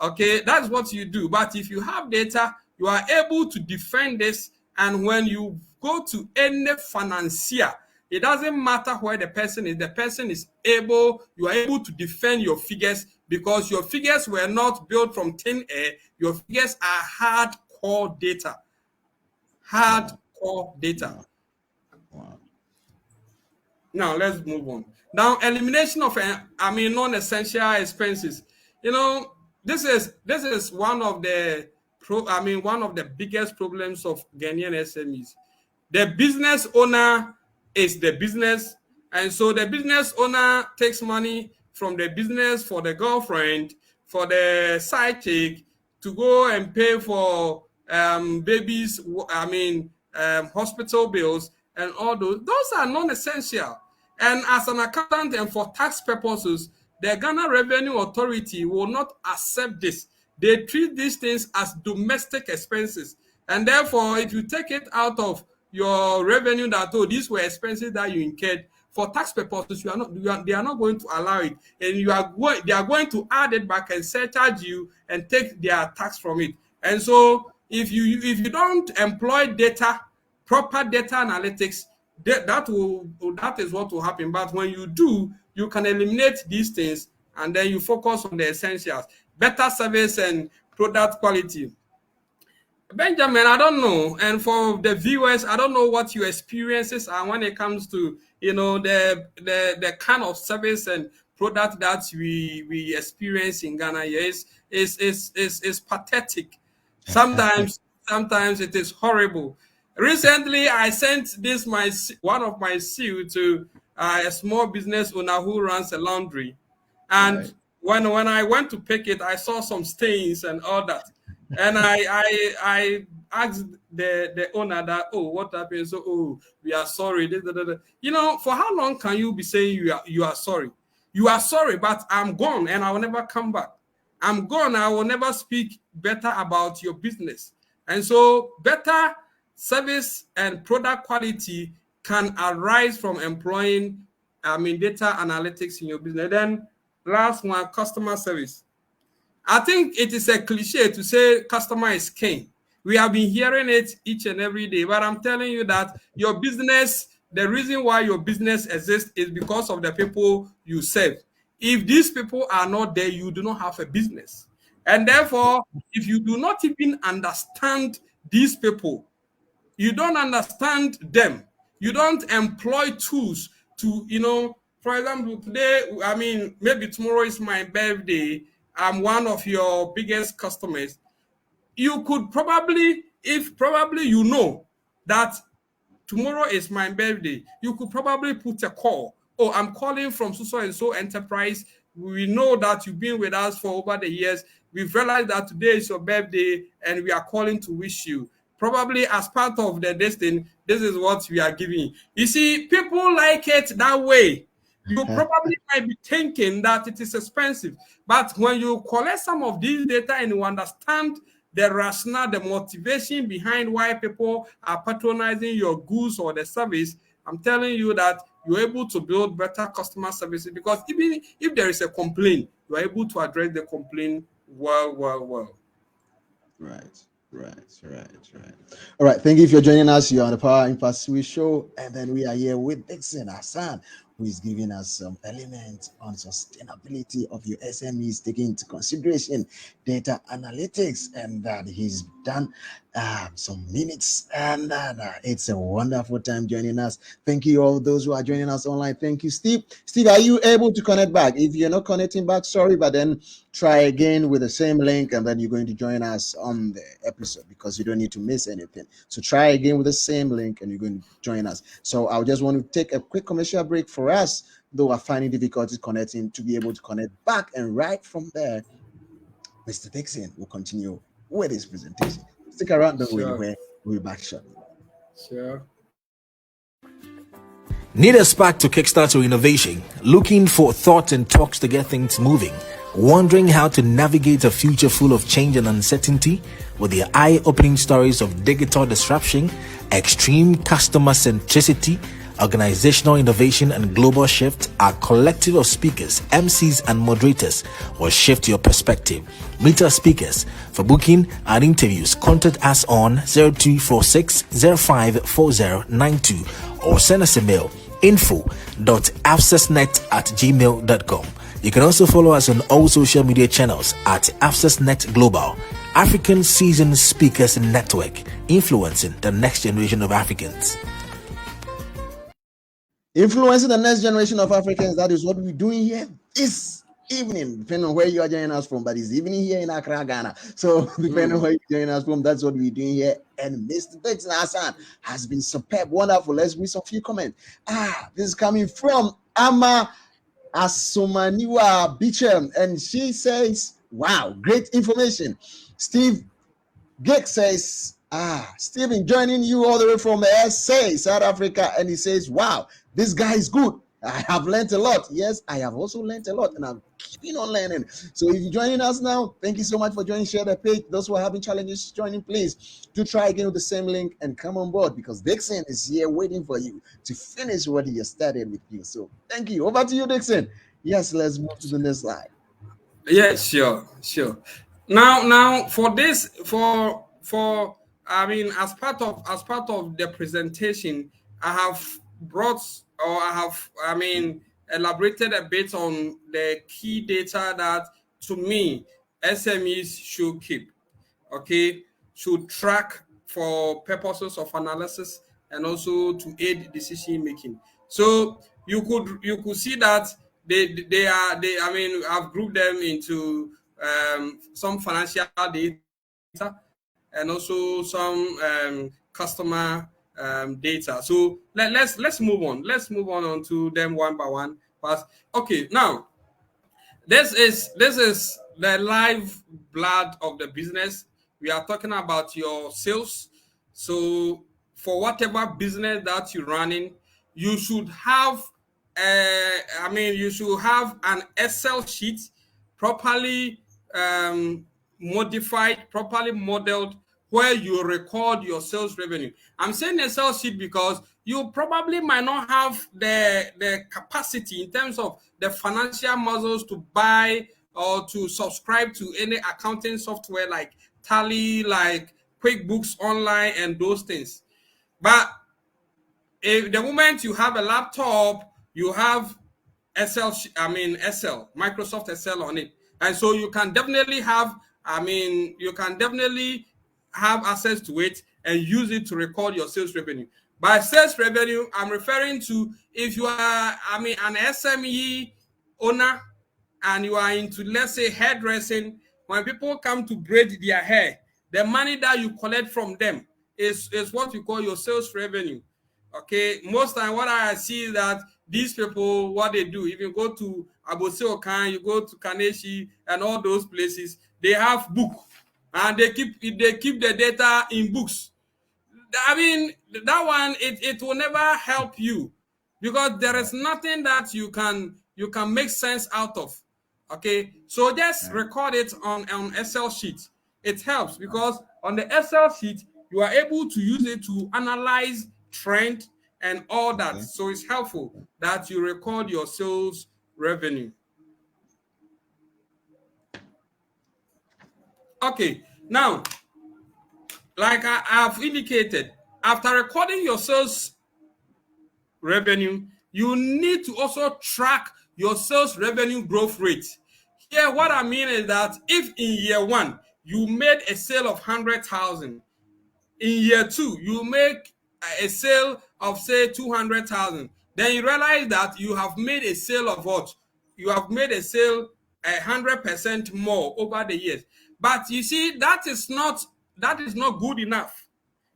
okay, that's what you do. But if you have data, you are able to defend this. And when you go to any financier, it doesn't matter where the person is able, you are able to defend your figures, because your figures were not built from thin air. Your figures are hardcore data. Hardcore data. Wow. Now let's move on. Now, elimination of non-essential expenses. This is one of the one of the biggest problems of Ghanaian SMEs. The business owner is the business, and so the business owner takes money from the business for the girlfriend, for the side chick, to go and pay for babies. Hospital bills and all those. Those are non-essential. And as an accountant and for tax purposes, the Ghana Revenue Authority will not accept this. They treat these things as domestic expenses. And therefore, if you take it out of your revenue that, oh, these were expenses that you incurred, for tax purposes, they are not going to allow it. And they are going to add it back and surcharge you and take their tax from it. And so if you don't employ data, proper data analytics, that is what will happen. But when you do, you can eliminate these things, and then you focus on the essentials: better service and product quality. Benjamin, I don't know, and for the viewers, I don't know what your experiences are when it comes to the kind of service and product that we experience in Ghana. Yes, is pathetic. Sometimes it is horrible. Recently, I sent one of my seal to a small business owner who runs a laundry, and Right. when I went to pick it, I saw some stains and all that, and I asked the owner that, oh, what happened? So, oh, we are sorry. For how long can you be saying you are sorry? You are sorry, but I'm gone and I will never come back. I'm gone. I will never speak better about your business. And so better service and product quality can arise from employing data analytics in your business. Then last one, customer service. I think it is a cliche to say customer is king. We have been hearing it each and every day, but I'm telling you that your business, the reason why your business exists is because of the people you serve. If these people are not there, you do not have a business. And therefore, if you do not even understand these people, you don't understand them, you don't employ tools to, for example, today, maybe tomorrow is my birthday, I'm one of your biggest customers. You could probably, if probably you know that tomorrow is my birthday, you could probably put a call. Oh, I'm calling from so and so enterprise. We know that you've been with us for over the years. We've realized that today is your birthday and we are calling to wish you. Probably as part of the destiny, this is what we are giving. You see, people like it that way. You probably might be thinking that it is expensive, but when you collect some of these data and you understand the rationale, the motivation behind why people are patronizing your goods or the service, I'm telling you that you're able to build better customer services, because even if there is a complaint, you're able to address the complaint well. Right. All right. Thank you for joining us. You're on the Power Impact Series show, and then we are here with Dickson Assan, who is giving us some elements on sustainability of your SMEs, taking into consideration data analytics, and that he's done some minutes, and it's a wonderful time joining us. Thank you all those who are joining us online. Thank you, Steve. Steve, are you able to connect back? If you're not connecting back, sorry, but then try again with the same link, and then you're going to join us on the episode, because you don't need to miss anything. So try again with the same link and you're going to join us. So I just want to take a quick commercial break for us, though we're finding difficulties connecting, to be able to connect back, and right from there, Mr. Dickson will continue with his presentation. Stick around, don't go anywhere. We'll be back shortly. Sure. Need a spark to kickstart your innovation? Looking for thought and talks to get things moving? Wondering how to navigate a future full of change and uncertainty? With the eye-opening stories of digital disruption, extreme customer centricity, organizational innovation, and global shift, our collective of speakers, MCs, and moderators will shift your perspective. Meet our speakers. For booking and interviews, contact us on 0246 054092 or send us a mail info.abscessnet@gmail.com. You can also follow us on all social media channels at AbscessNet Global, African Seasoned Speakers Network, influencing the next generation of Africans. Influencing the next generation of Africans, that is what we're doing here this evening, depending on where you are joining us from, but it's evening here in Accra, Ghana. So depending on where you're joining us from, that's what we're doing here. And Mr. Dickson Assan has been superb, wonderful. Let's read some few comments. This is coming from Ama Asomaniwa Beecham, and she says, wow, great information. Steve Gig says, Stephen joining you all the way from SA, South Africa, and he says, wow, this guy is good. I have learned a lot. Yes, I have also learned a lot, and I'm keeping on learning. So if you're joining us now, thank you so much for joining. Share the page. Those who are having challenges joining, please do try again with the same link and come on board, because Dickson is here waiting for you to finish what he has started with you. So thank you. Over to you, Dickson. Yes, let's move to the next slide. Yeah, sure. Now for this, I mean, as part of the presentation, I have elaborated a bit on the key data that, to me, SMEs should keep. Okay, should track for purposes of analysis and also to aid decision making. So you could see that I've grouped them into some financial data and also some customer data. So let's move on. Let's move on to them one by one. But okay, now this is the live blood of the business. We are talking about your sales. So for whatever business that you're running, you should have you should have an Excel sheet properly modified, properly modeled, where you record your sales revenue. I'm saying Excel sheet because you probably might not have the capacity in terms of the financial muscles to buy or to subscribe to any accounting software like Tally, like QuickBooks Online, and those things. But if the moment you have a laptop, you have Microsoft Excel on it, and so you can definitely have access to it and use it to record your sales revenue. By sales revenue, I'm referring to if you are an SME owner and you are into, let's say, hairdressing. When people come to braid their hair, the money that you collect from them is what you call your sales revenue. Okay, most time what I see is that these people, what they do, if you go to Abose Okan, you go to Kaneshi and all those places, they have book and they keep the data in books. I mean, that one, it will never help you, because there is nothing that you can make sense out of. Okay, so just record it on Excel sheet. It helps because on the Excel sheet you are able to use it to analyze trend and all that. So it's helpful that you record your sales revenue. Okay, now, like I have indicated, after recording your sales revenue, you need to also track your sales revenue growth rate. Here, what I mean is that if in year one you made a sale of 100,000, in year two you make a sale of, say, 200,000, then you realize that you have made a sale of what? You have made a sale 100% more over the years. But you see, that is not good enough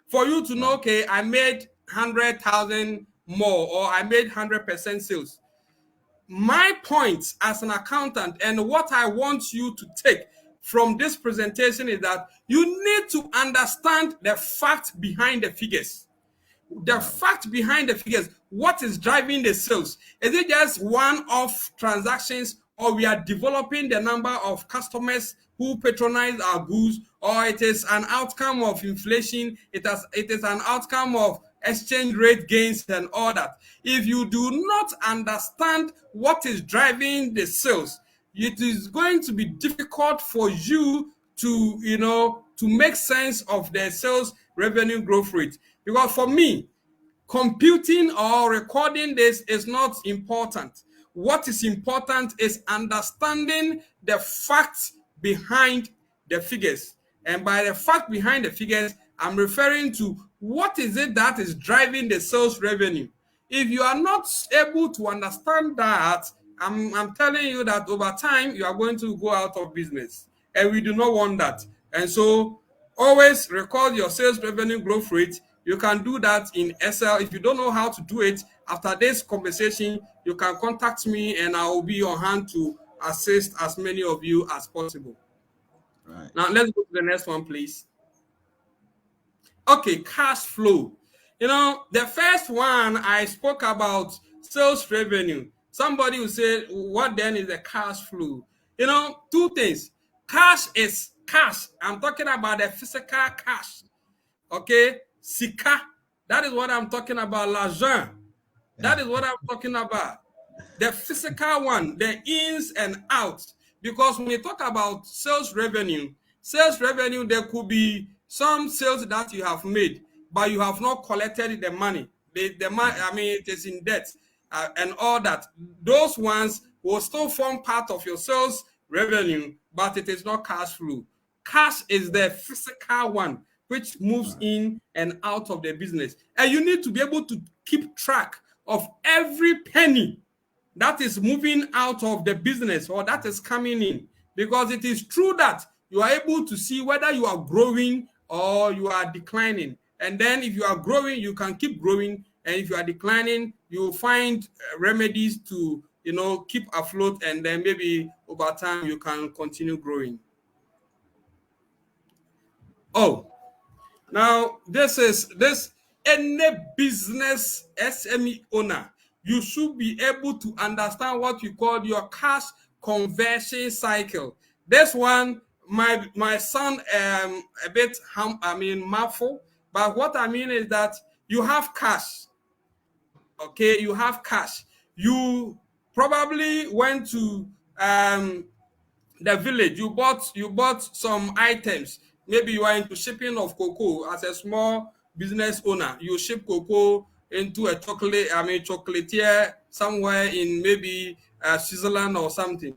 for you to know, okay, I made 100,000 more, or I made 100% sales. My point as an accountant, and what I want you to take from this presentation, is that you need to understand the fact behind the figures. The fact behind the figures. What is driving the sales? Is it just one-off transactions or we are developing the number of customers who patronize our goods, or it is an outcome of inflation, it is an outcome of exchange rate gains and all that. If you do not understand what is driving the sales, it is going to be difficult for you to, to make sense of the sales revenue growth rate. Because for me, computing or recording this is not important. What is important is understanding the facts behind the figures. And by the fact behind the figures, I'm referring to what is it that is driving the sales revenue. If you are not able to understand that, I'm telling you that over time, you are going to go out of business. And we do not want that. And so always record your sales revenue growth rate. You can do that in Excel. If you don't know how to do it, after this conversation, you can contact me and I will be on hand to assist as many of you as possible. Right. Now, let's go to the next one, please. Okay, cash flow. The first one I spoke about sales revenue. Somebody will say, what then is the cash flow? Two things. Cash is cash. I'm talking about the physical cash. Okay, sika. That is what I'm talking about. L'argent. That is what I'm talking about. The physical one, the ins and outs. Because when we talk about sales revenue, there could be some sales that you have made, but you have not collected the money. The money, it is in debt and all that. Those ones will still form part of your sales revenue, but it is not cash flow. Cash is the physical one, which moves in and out of the business. And you need to be able to keep track of every penny that is moving out of the business or that is coming in, because it is true that you are able to see whether you are growing or you are declining. And then if you are growing, you can keep growing. And if you are declining, you will find remedies to, keep afloat. And then maybe over time, you can continue growing. Oh, now any business SME owner, you should be able to understand what you call your cash conversion cycle. This one, my son, a bit muffled, but what I mean is that you have cash. Okay, you have cash. You probably went to the village. You bought some items. Maybe you are into shipping of cocoa as a small business owner. You ship cocoa into a chocolatier somewhere in maybe Switzerland or something.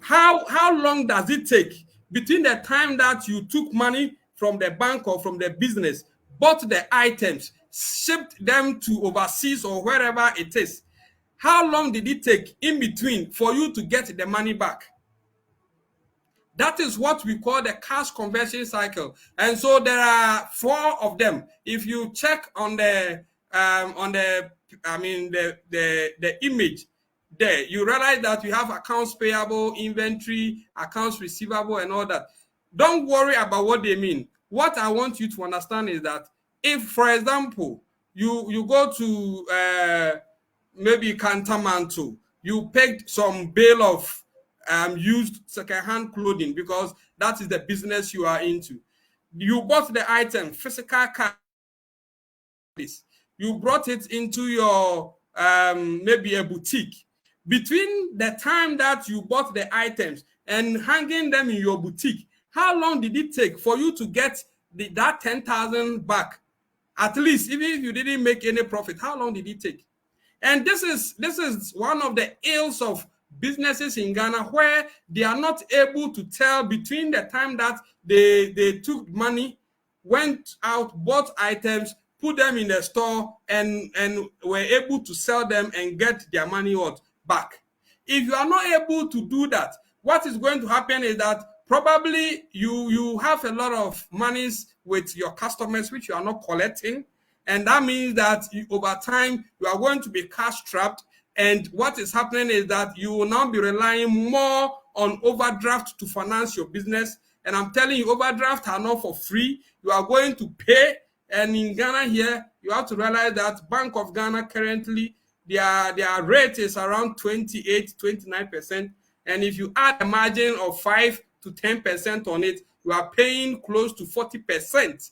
How long does it take between the time that you took money from the bank or from the business, bought the items, shipped them to overseas or wherever it is? How long did it take in between for you to get the money back? That is what we call the cash conversion cycle. And so there are 4 of them. If you check on the image there, you realize that you have accounts payable, inventory, accounts receivable, and all that. Don't worry about what they mean. What I want you to understand is that if, for example, you go to maybe Cantamanto, you picked some bale of used second-hand clothing because that is the business you are into. You bought the item, physical cash. You brought it into your maybe a boutique. Between the time that you bought the items and hanging them in your boutique, how long did it take for you to get that 10,000 back? At least, even if you didn't make any profit, how long did it take? And this is one of the ills of businesses in Ghana, where they are not able to tell between the time that they took money, went out, bought items, put them in the store, and were able to sell them and get their money back. If you are not able to do that, what is going to happen is that probably you have a lot of monies with your customers which you are not collecting. And that means that over time, you are going to be cash trapped. And what is happening is that you will now be relying more on overdraft to finance your business. And I'm telling you, overdraft are not for free. You are going to pay. And in Ghana here, you have to realize that Bank of Ghana currently, their rate is around 28, 29%. And if you add a margin of 5 to 10% on it, you are paying close to 40%.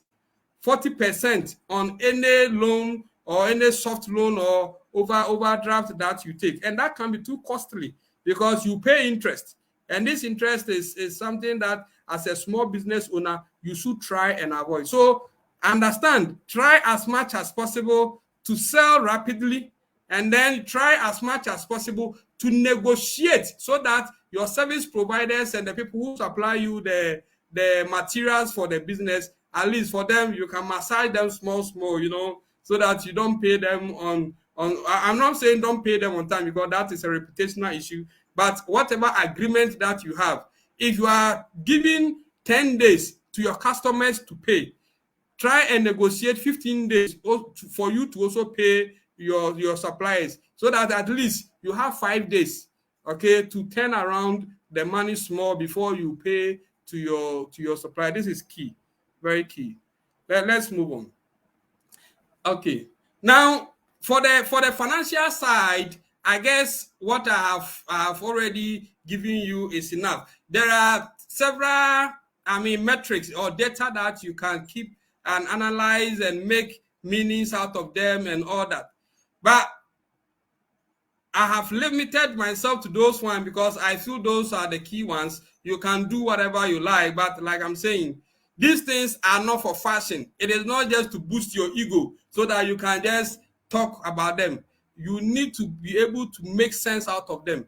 40% on any loan or any soft loan or overdraft that you take. And that can be too costly because you pay interest. And this interest is something that as a small business owner, you should try and avoid. So understand, try as much as possible to sell rapidly, and then try as much as possible to negotiate so that your service providers and the people who supply you the materials for the business, at least for them, you can massage them small, so that you don't pay them on. I'm not saying don't pay them on time because that is a reputational issue, but whatever agreement that you have, if you are giving 10 days to your customers to pay, try and negotiate 15 days for you to also pay your suppliers, so that at least you have 5 days, okay, to turn around the money small before you pay to your supplier. This is key, very key. Let's move on. Okay, now for the financial side, I guess what I have already given you is enough. There are several metrics or data that you can keep and analyze and make meanings out of them and all that, but I have limited myself to those ones because I feel those are the key ones. You can do whatever you like, but like I'm saying, these things are not for fashion. It is not just to boost your ego so that you can just talk about them. You need to be able to make sense out of them.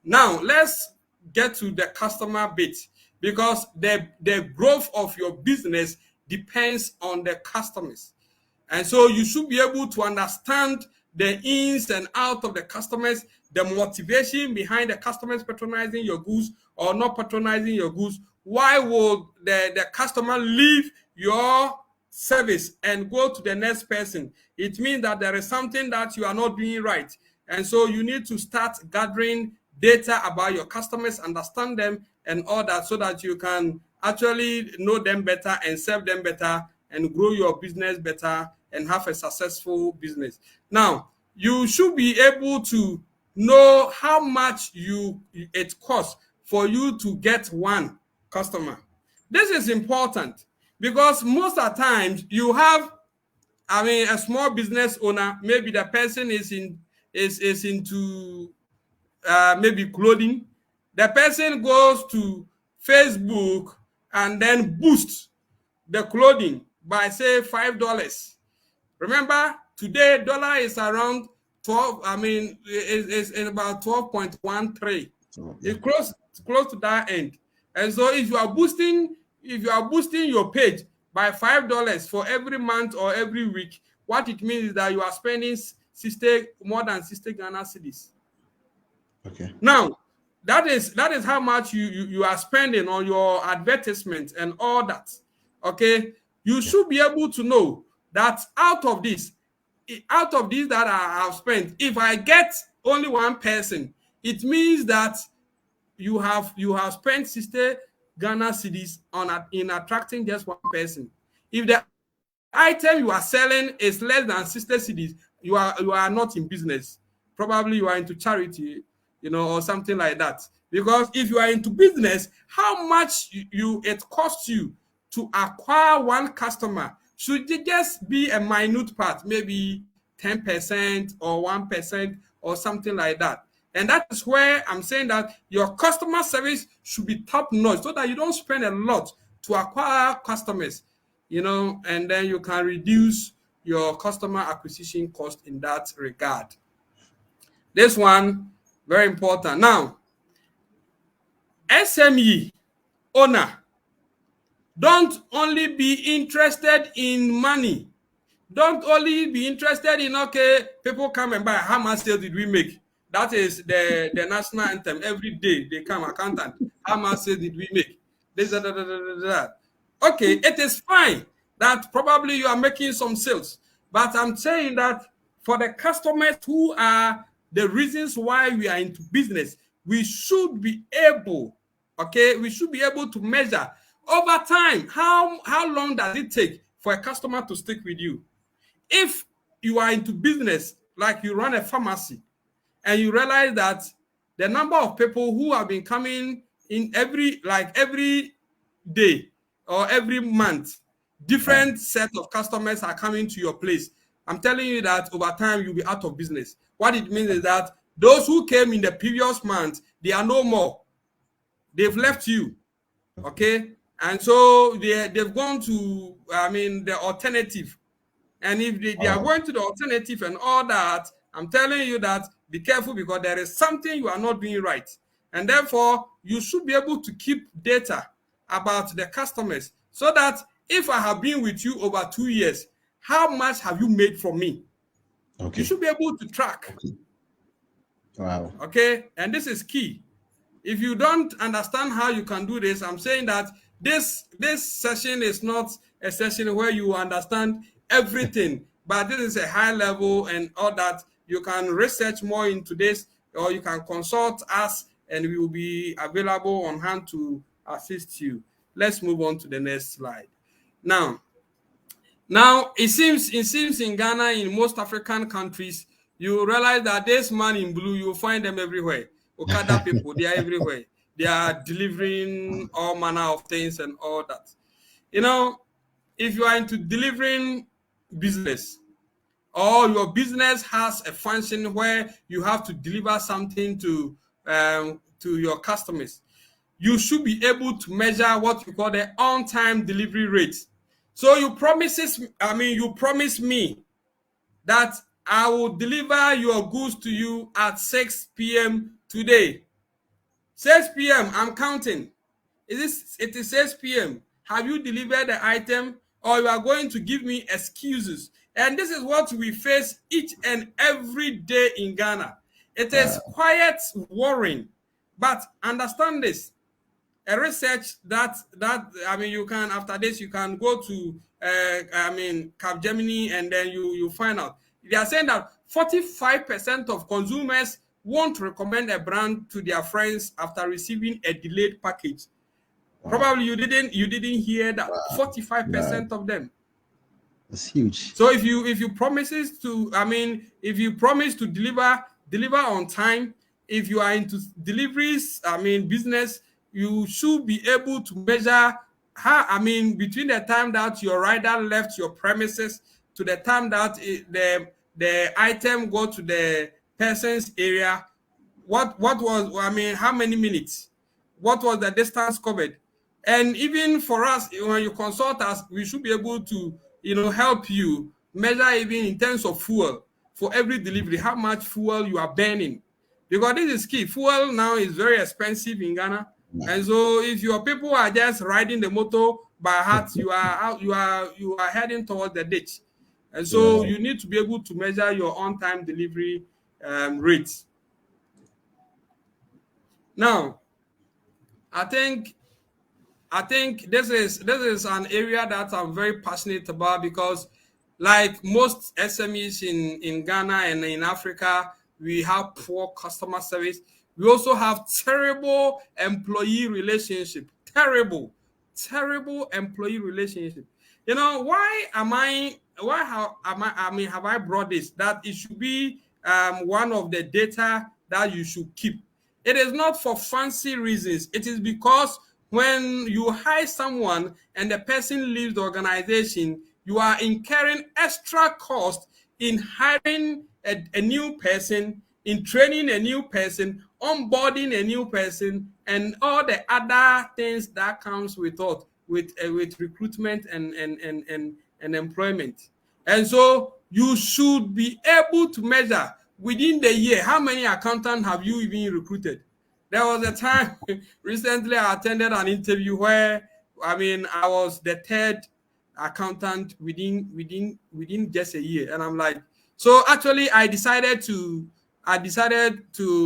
Now, let's get to the customer bit, because the growth of your business depends on the customers. And so you should be able to understand the ins and outs of the customers, the motivation behind the customers patronizing your goods or not patronizing your goods. Why would the customer leave your service and go to the next person? It means that there is something that you are not doing right. And so you need to start gathering data about your customers, understand them and all that, so that you can actually know them better and serve them better and grow your business better and have a successful business. Now, you should be able to know how much it costs for you to get one customer. This is important because most of the times you have, a small business owner, maybe the person is into maybe clothing. The person goes to Facebook and then boosts the clothing by say $5. Remember, today dollar is around 12. It's about 12.13. So, yeah. It's close to that end. And so if you are boosting your page by $5 for every month or every week, what it means is that you are spending more than 60 Ghana cedis. Okay. Now, that is how much you are spending on your advertisement and all that. Okay, you should be able to know that out of this that I have spent, if I get only one person, it means that you have spent 60 Ghana cedis in attracting just one person. If the item you are selling is less than 60 cedis, you are not in business. Probably you are into charity, or something like that. Because if you are into business, how much it costs you to acquire one customer should it just be a minute part, maybe 10% or 1% or something like that. And that is where I'm saying that your customer service should be top notch so that you don't spend a lot to acquire customers, and then you can reduce your customer acquisition cost in that regard. This one, very important. Now, SME owner, don't only be interested in money. Don't only be interested in, okay, people come and buy. How much sales did we make? That is the national anthem. Every day they come, accountant. How much sales did we make? This, da, da, da, da, da. Okay, it is fine that probably you are making some sales. But I'm saying that for the customers who are the reasons why we are into business, we should be able, to measure over time how long does it take for a customer to stick with you. If you are into business, like you run a pharmacy, and you realize that the number of people who have been coming in every day or every month, different set of customers are coming to your place. I'm telling you that over time you'll be out of business. What it means is that those who came in the previous month, they are no more. They've left you. Okay. And so they've gone to, the alternative. And if they are going to the alternative and all that, I'm telling you that be careful, because there is something you are not doing right. And therefore, you should be able to keep data about the customers, so that if I have been with you over 2 years, how much have you made from me? Okay. You should be able to track. Okay. Wow. Okay. And this is key. If you don't understand how you can do this, I'm saying that this session is not a session where you understand everything, but this is a high level, and all that. You can research more into this, or you can consult us, and we will be available on hand to assist you. Let's move on to the next slide. Now it seems in Ghana, in most African countries, you realize that this man in blue, you find them everywhere. Okada people, they are everywhere. They are delivering all manner of things and all that. If you are into delivering business, or your business has a function where you have to deliver something to your customers, you should be able to measure what you call the on-time delivery rate. So you promise me that I will deliver your goods to you at 6 p.m. today. 6 p.m. I'm counting. It is 6 p.m. Have you delivered the item, or you are going to give me excuses? And this is what we face each and every day in Ghana. It is quite worrying. But understand this. A research that you can, after this, you can go to Capgemini, and then you find out. They are saying that 45% of consumers won't recommend a brand to their friends after receiving a delayed package. Wow. Probably you didn't hear that. Wow. 45% of them. That's huge. So if you promise to deliver on time, if you are into deliveries, business, you should be able to measure how, between the time that your rider left your premises to the time that the item go to the person's area, what was, how many minutes, what was the distance covered. And even for us, when you consult us, we should be able to help you measure, even in terms of fuel, for every delivery, how much fuel you are burning, because this is key. Fuel now is very expensive in Ghana. And so if your people are just riding the motor by heart, you are heading towards the ditch. And so you need to be able to measure your on-time delivery rates. Now, I think this is an area that I'm very passionate about, because like most SMEs in Ghana and in Africa, we have poor customer service. We also have terrible employee relationship. Terrible employee relationship. Why have I brought this? That it should be one of the data that you should keep. It is not for fancy reasons. It is because when you hire someone and the person leaves the organization, you are incurring extra cost in hiring a new person, in training a new person, onboarding a new person, and all the other things that comes with recruitment and employment. And so you should be able to measure within the year, how many accountants have you even recruited? There was a time recently I attended an interview where I was the third accountant within just a year, and I'm like, so actually I decided to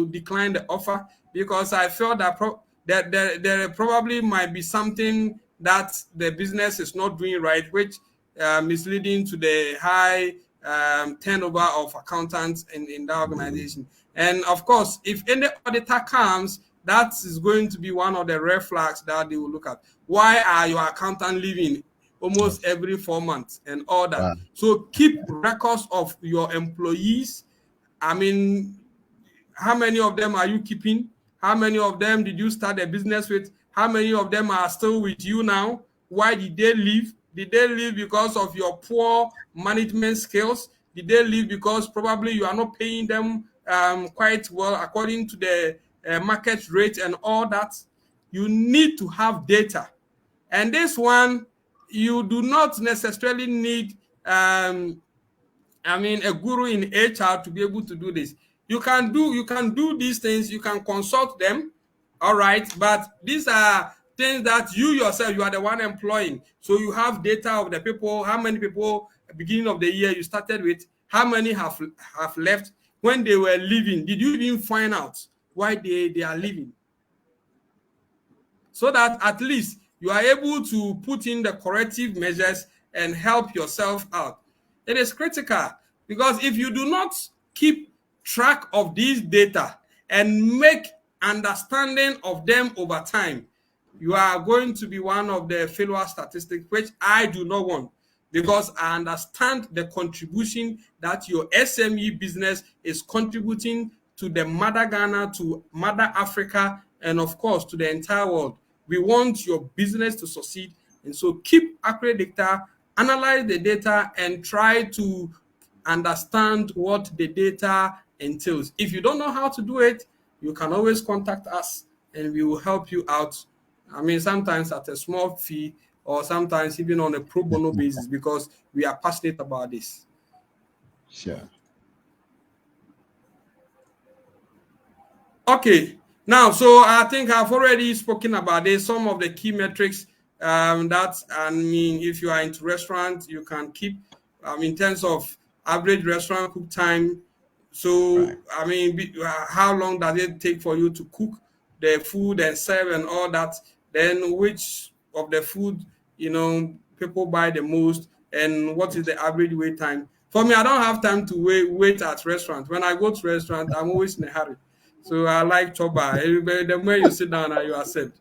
decline the offer, because I felt that there probably might be something that the business is not doing right, which is leading to the high turnover of accountants in that organization. And of course, if any auditor comes, that is going to be one of the red flags that they will look at. Why are your accountant leaving almost every 4 months and all that? So keep records of your employees. How many of them are you keeping? How many of them did you start a business with? How many of them are still with you now? Why did they leave? Did they leave because of your poor management skills? Did they leave because probably you are not paying them quite well according to the market rate and all that? You need to have data. And this one, you do not necessarily need a guru in HR to be able to do this. You can do these things, you can consult them, all right, but these are things that you yourself, you are the one employing. So you have data of the people, how many people at the beginning of the year you started with, how many have left, when they were leaving, did you even find out why they are leaving? So that at least you are able to put in the corrective measures and help yourself out. It is critical because if you do not keep track of these data and make understanding of them over time, you are going to be one of the failure statistics, which I do not want, because I understand the contribution that your SME business is contributing to the mother Ghana, to mother Africa, and of course to the entire world. We want your business to succeed, and so keep accurate data, analyze the data, and try to understand what the data entails. If you don't know how to do it, you can always contact us and we will help you out. Sometimes at a small fee, or sometimes even on a pro bono basis, because we are passionate about this. Sure. Okay, now, so I think I've already spoken about this, some of the key metrics if you are into restaurant, you can keep in terms of average restaurant cook time. So, Right. how long does it take for you to cook the food and serve and all that? Then, which of the food, people buy the most, and what is the average wait time? For me, I don't have time to wait at restaurants. When I go to restaurant, I'm always in a hurry. So I like choba. Everybody, the moment you sit down and you are served.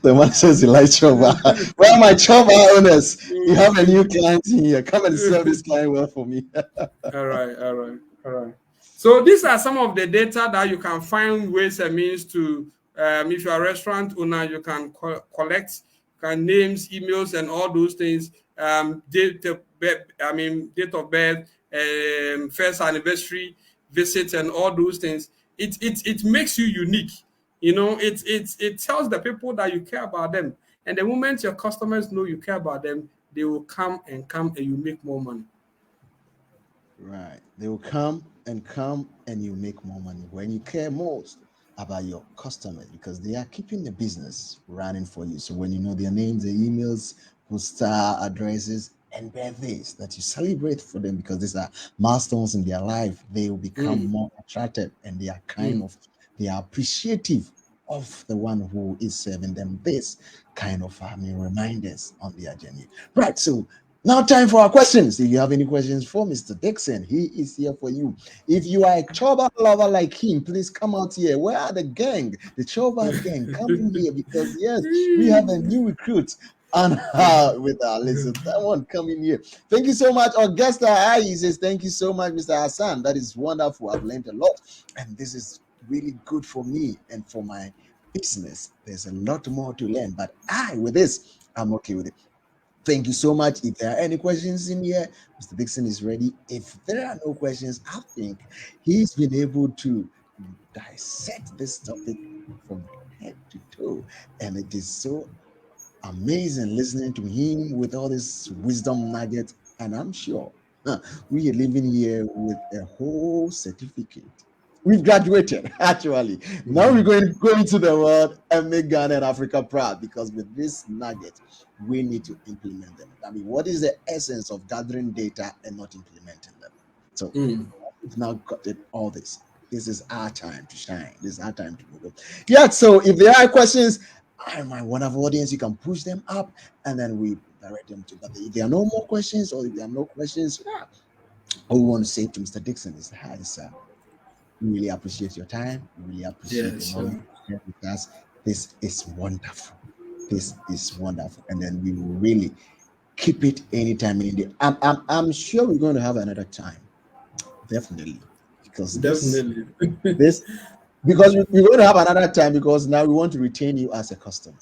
The man says he likes Choba. Well, my Choba owners, you have a new client in here. Come and serve this client well for me. All right. So these are some of the data that you can find ways and means to, if you're a restaurant owner, you can collect names, emails, and all those things. Date of birth, first anniversary visit, and all those things. It makes you unique. It tells the people that you care about them. And the moment your customers know you care about them, they will come, and you make more money. Right. They will come, and you make more money when you care most about your customers, because they are keeping the business running for you. So when you know their names, their emails, postal addresses, and birthdays that you celebrate for them, because these are milestones in their life, they will become Mm, more attracted, and mm. they are appreciative of the one who is serving them this kind of reminders on their journey. Right. So now, time for our questions. If you have any questions for Mr. Dickson, he is here for you. If you are a Choba lover like him, please come out here. Where are the gang? The Choba gang, come in here, because yes, we have a new recruit on with our list. So that one, come in here. Thank you so much. Our guest, he says, thank you so much, Mr. Hassan. That is wonderful. I've learned a lot, and this is really good for me and for my business. There's a lot more to learn, but with this, I'm okay with it. Thank you so much. If there are any questions in here, Mr. Dixon is ready. If there are no questions, I think he's been able to dissect this topic from head to toe. And it is so amazing listening to him with all this wisdom nuggets. And I'm sure we are living here with a whole certificate. We've graduated, actually. Now we're go into the world and make Ghana and Africa proud, because with this nugget, we need to implement them. What is the essence of gathering data and not implementing them? So Mm. we've now got it all this. This is our time to shine. This is our time to move on. Yeah, so if there are questions, my wonderful audience, you can push them up and then we direct them to. But if there are no more questions, or if there are no questions, all we want to say to Mr. Dixon is, hi, sir. We really appreciate your time. We really appreciate the Yes, knowledge sir. you share with us. This is wonderful. This is wonderful. And then we will really keep it anytime, any day. I'm sure we're going to have another time. Definitely. because Definitely. this because we're going to have another time because now we want to retain you as a customer.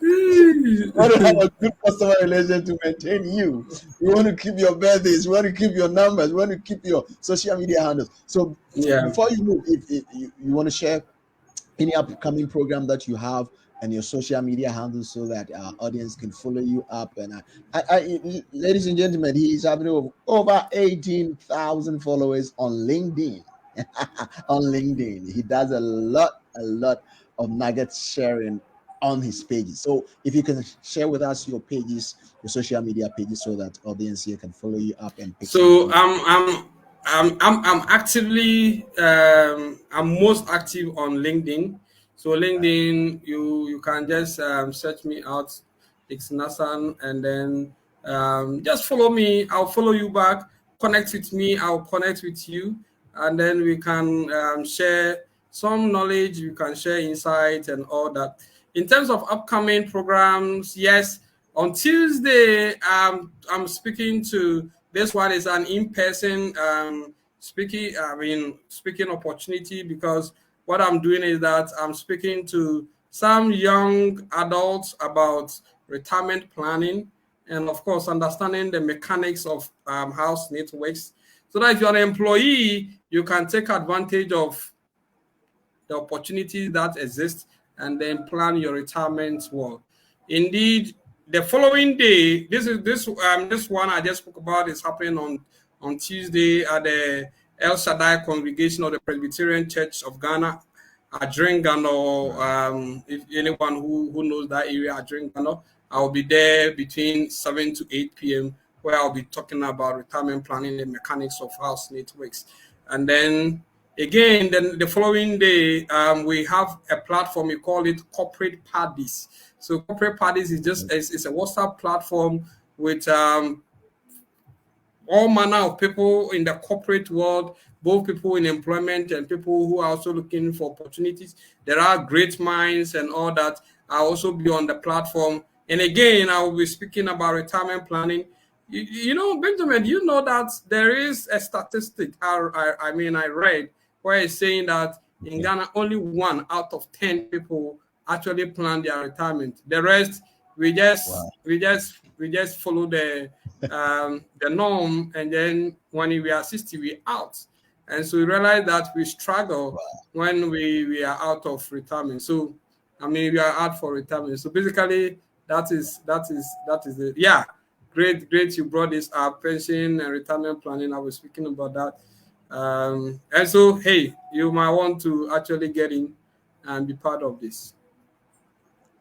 We want to have a good customer relation to maintain you. We want to keep your birthdays. We want to keep your numbers. We want to keep your social media handles. So Yeah. before you move, if you want to share any upcoming program that you have and your social media handles so that our audience can follow you up. And ladies and gentlemen, he's having over 18,000 followers on LinkedIn. On LinkedIn, he does a lot of nuggets sharing on his pages. So if you can share with us your pages, your social media pages, so that audience here can follow you up and pick some So good. I'm actively I'm most active on LinkedIn. So LinkedIn, you can just search me out, Dickson Assan, and then just follow me. I'll follow you back. Connect with me. I'll connect with you, and then we can share some knowledge. We can share insights and all that. In terms of upcoming programs, yes, on Tuesday, I'm speaking to this one is an in-person speaking opportunity because what I'm doing is that I'm speaking to some young adults about retirement planning and of course understanding the mechanics of how SNIT works so that if you're an employee, you can take advantage of the opportunities that exist, and then plan your retirement well. Indeed, the following day, this one I just spoke about is happening on Tuesday at the El Shaddai Congregation of the Presbyterian Church of Ghana at Dringano. If anyone who knows that area at Dringano, I'll be there between 7 to 8 p.m. where I'll be talking about retirement planning and mechanics of how SNIT works. And then again, then the following day, we have a platform. We call it Corporate Parties. So Corporate Parties is just it's a WhatsApp platform with all manner of people in the corporate world, both people in employment and people who are also looking for opportunities. There are great minds and all that. I'll also be on the platform. And again, I will be speaking about retirement planning. You know, Benjamin, you know that there is a statistic I read where it's saying that in Okay. Ghana, only 1 out of 10 people actually plan their retirement. The rest, we just follow the norm, and then when we are 60, we out. And so we realize that we struggle when we are out of retirement. So we are out for retirement. So basically, that is it. Yeah, great. You brought this up, pension and retirement planning. I was speaking about that. And so, hey, you might want to actually get in and be part of this.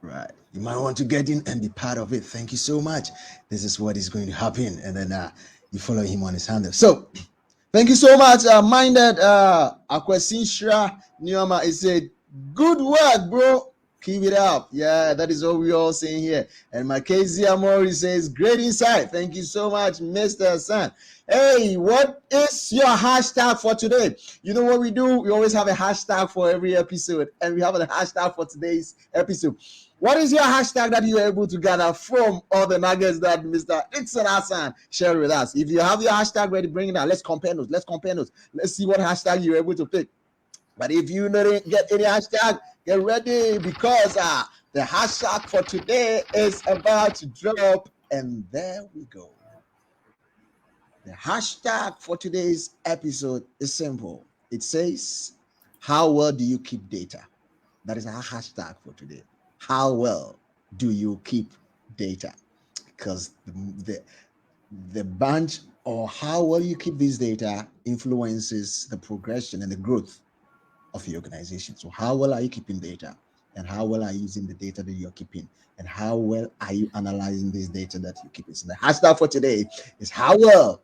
Right. You might want to get in and be part of it. Thank you so much. This is what is going to happen. And then you follow him on his handle. So thank you so much. Minded Akwesinsha Nyoma is said, good work, bro. Keep it up. Yeah, that is what we all saying here. And Mackenzie Amori says, great insight. Thank you so much, Mr. Hassan. Hey, what is your hashtag for today? You know what we do? We always have a hashtag for every episode, and we have a hashtag for today's episode. What is your hashtag that you were able to gather from all the nuggets that Mr. Dickson Assan shared with us? If you have your hashtag ready, bring it out. Let's compare notes. Let's see what hashtag you're able to pick. But if you didn't get any hashtag, get ready because the hashtag for today is about to drop. And there we go. The hashtag for today's episode is simple. It says, how well do you keep data? That is our hashtag for today. How well do you keep data? Because the bunch or how well you keep this data influences the progression and the growth of your organization. So how well are you keeping data? And how well are you using the data that you're keeping? And how well are you analyzing this data that you're keeping? So the hashtag for today is how well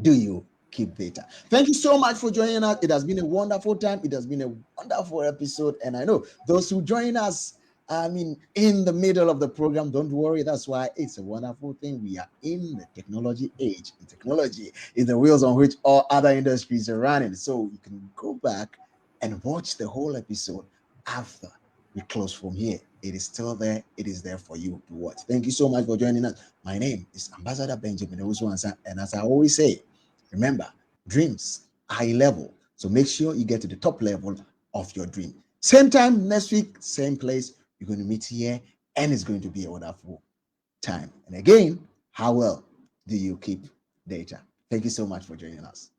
do you keep data? Thank you so much for joining us. It has been a wonderful time. It has been a wonderful episode. And I know those who join us, in the middle of the program, don't worry. That's why it's a wonderful thing. We are in the technology age. And technology is the wheels on which all other industries are running. So you can go back and watch the whole episode after we close from here. It is still there. It is there for you to watch. Thank you so much for joining us. My name is Ambassador Benjamin Owusu-Ansah, and as I always say, Remember, dreams are a level. So make sure you get to the top level of your dream. Same time next week, same place. You're going to meet here, and it's going to be a wonderful time. And again, how well do you keep data? Thank you so much for joining us.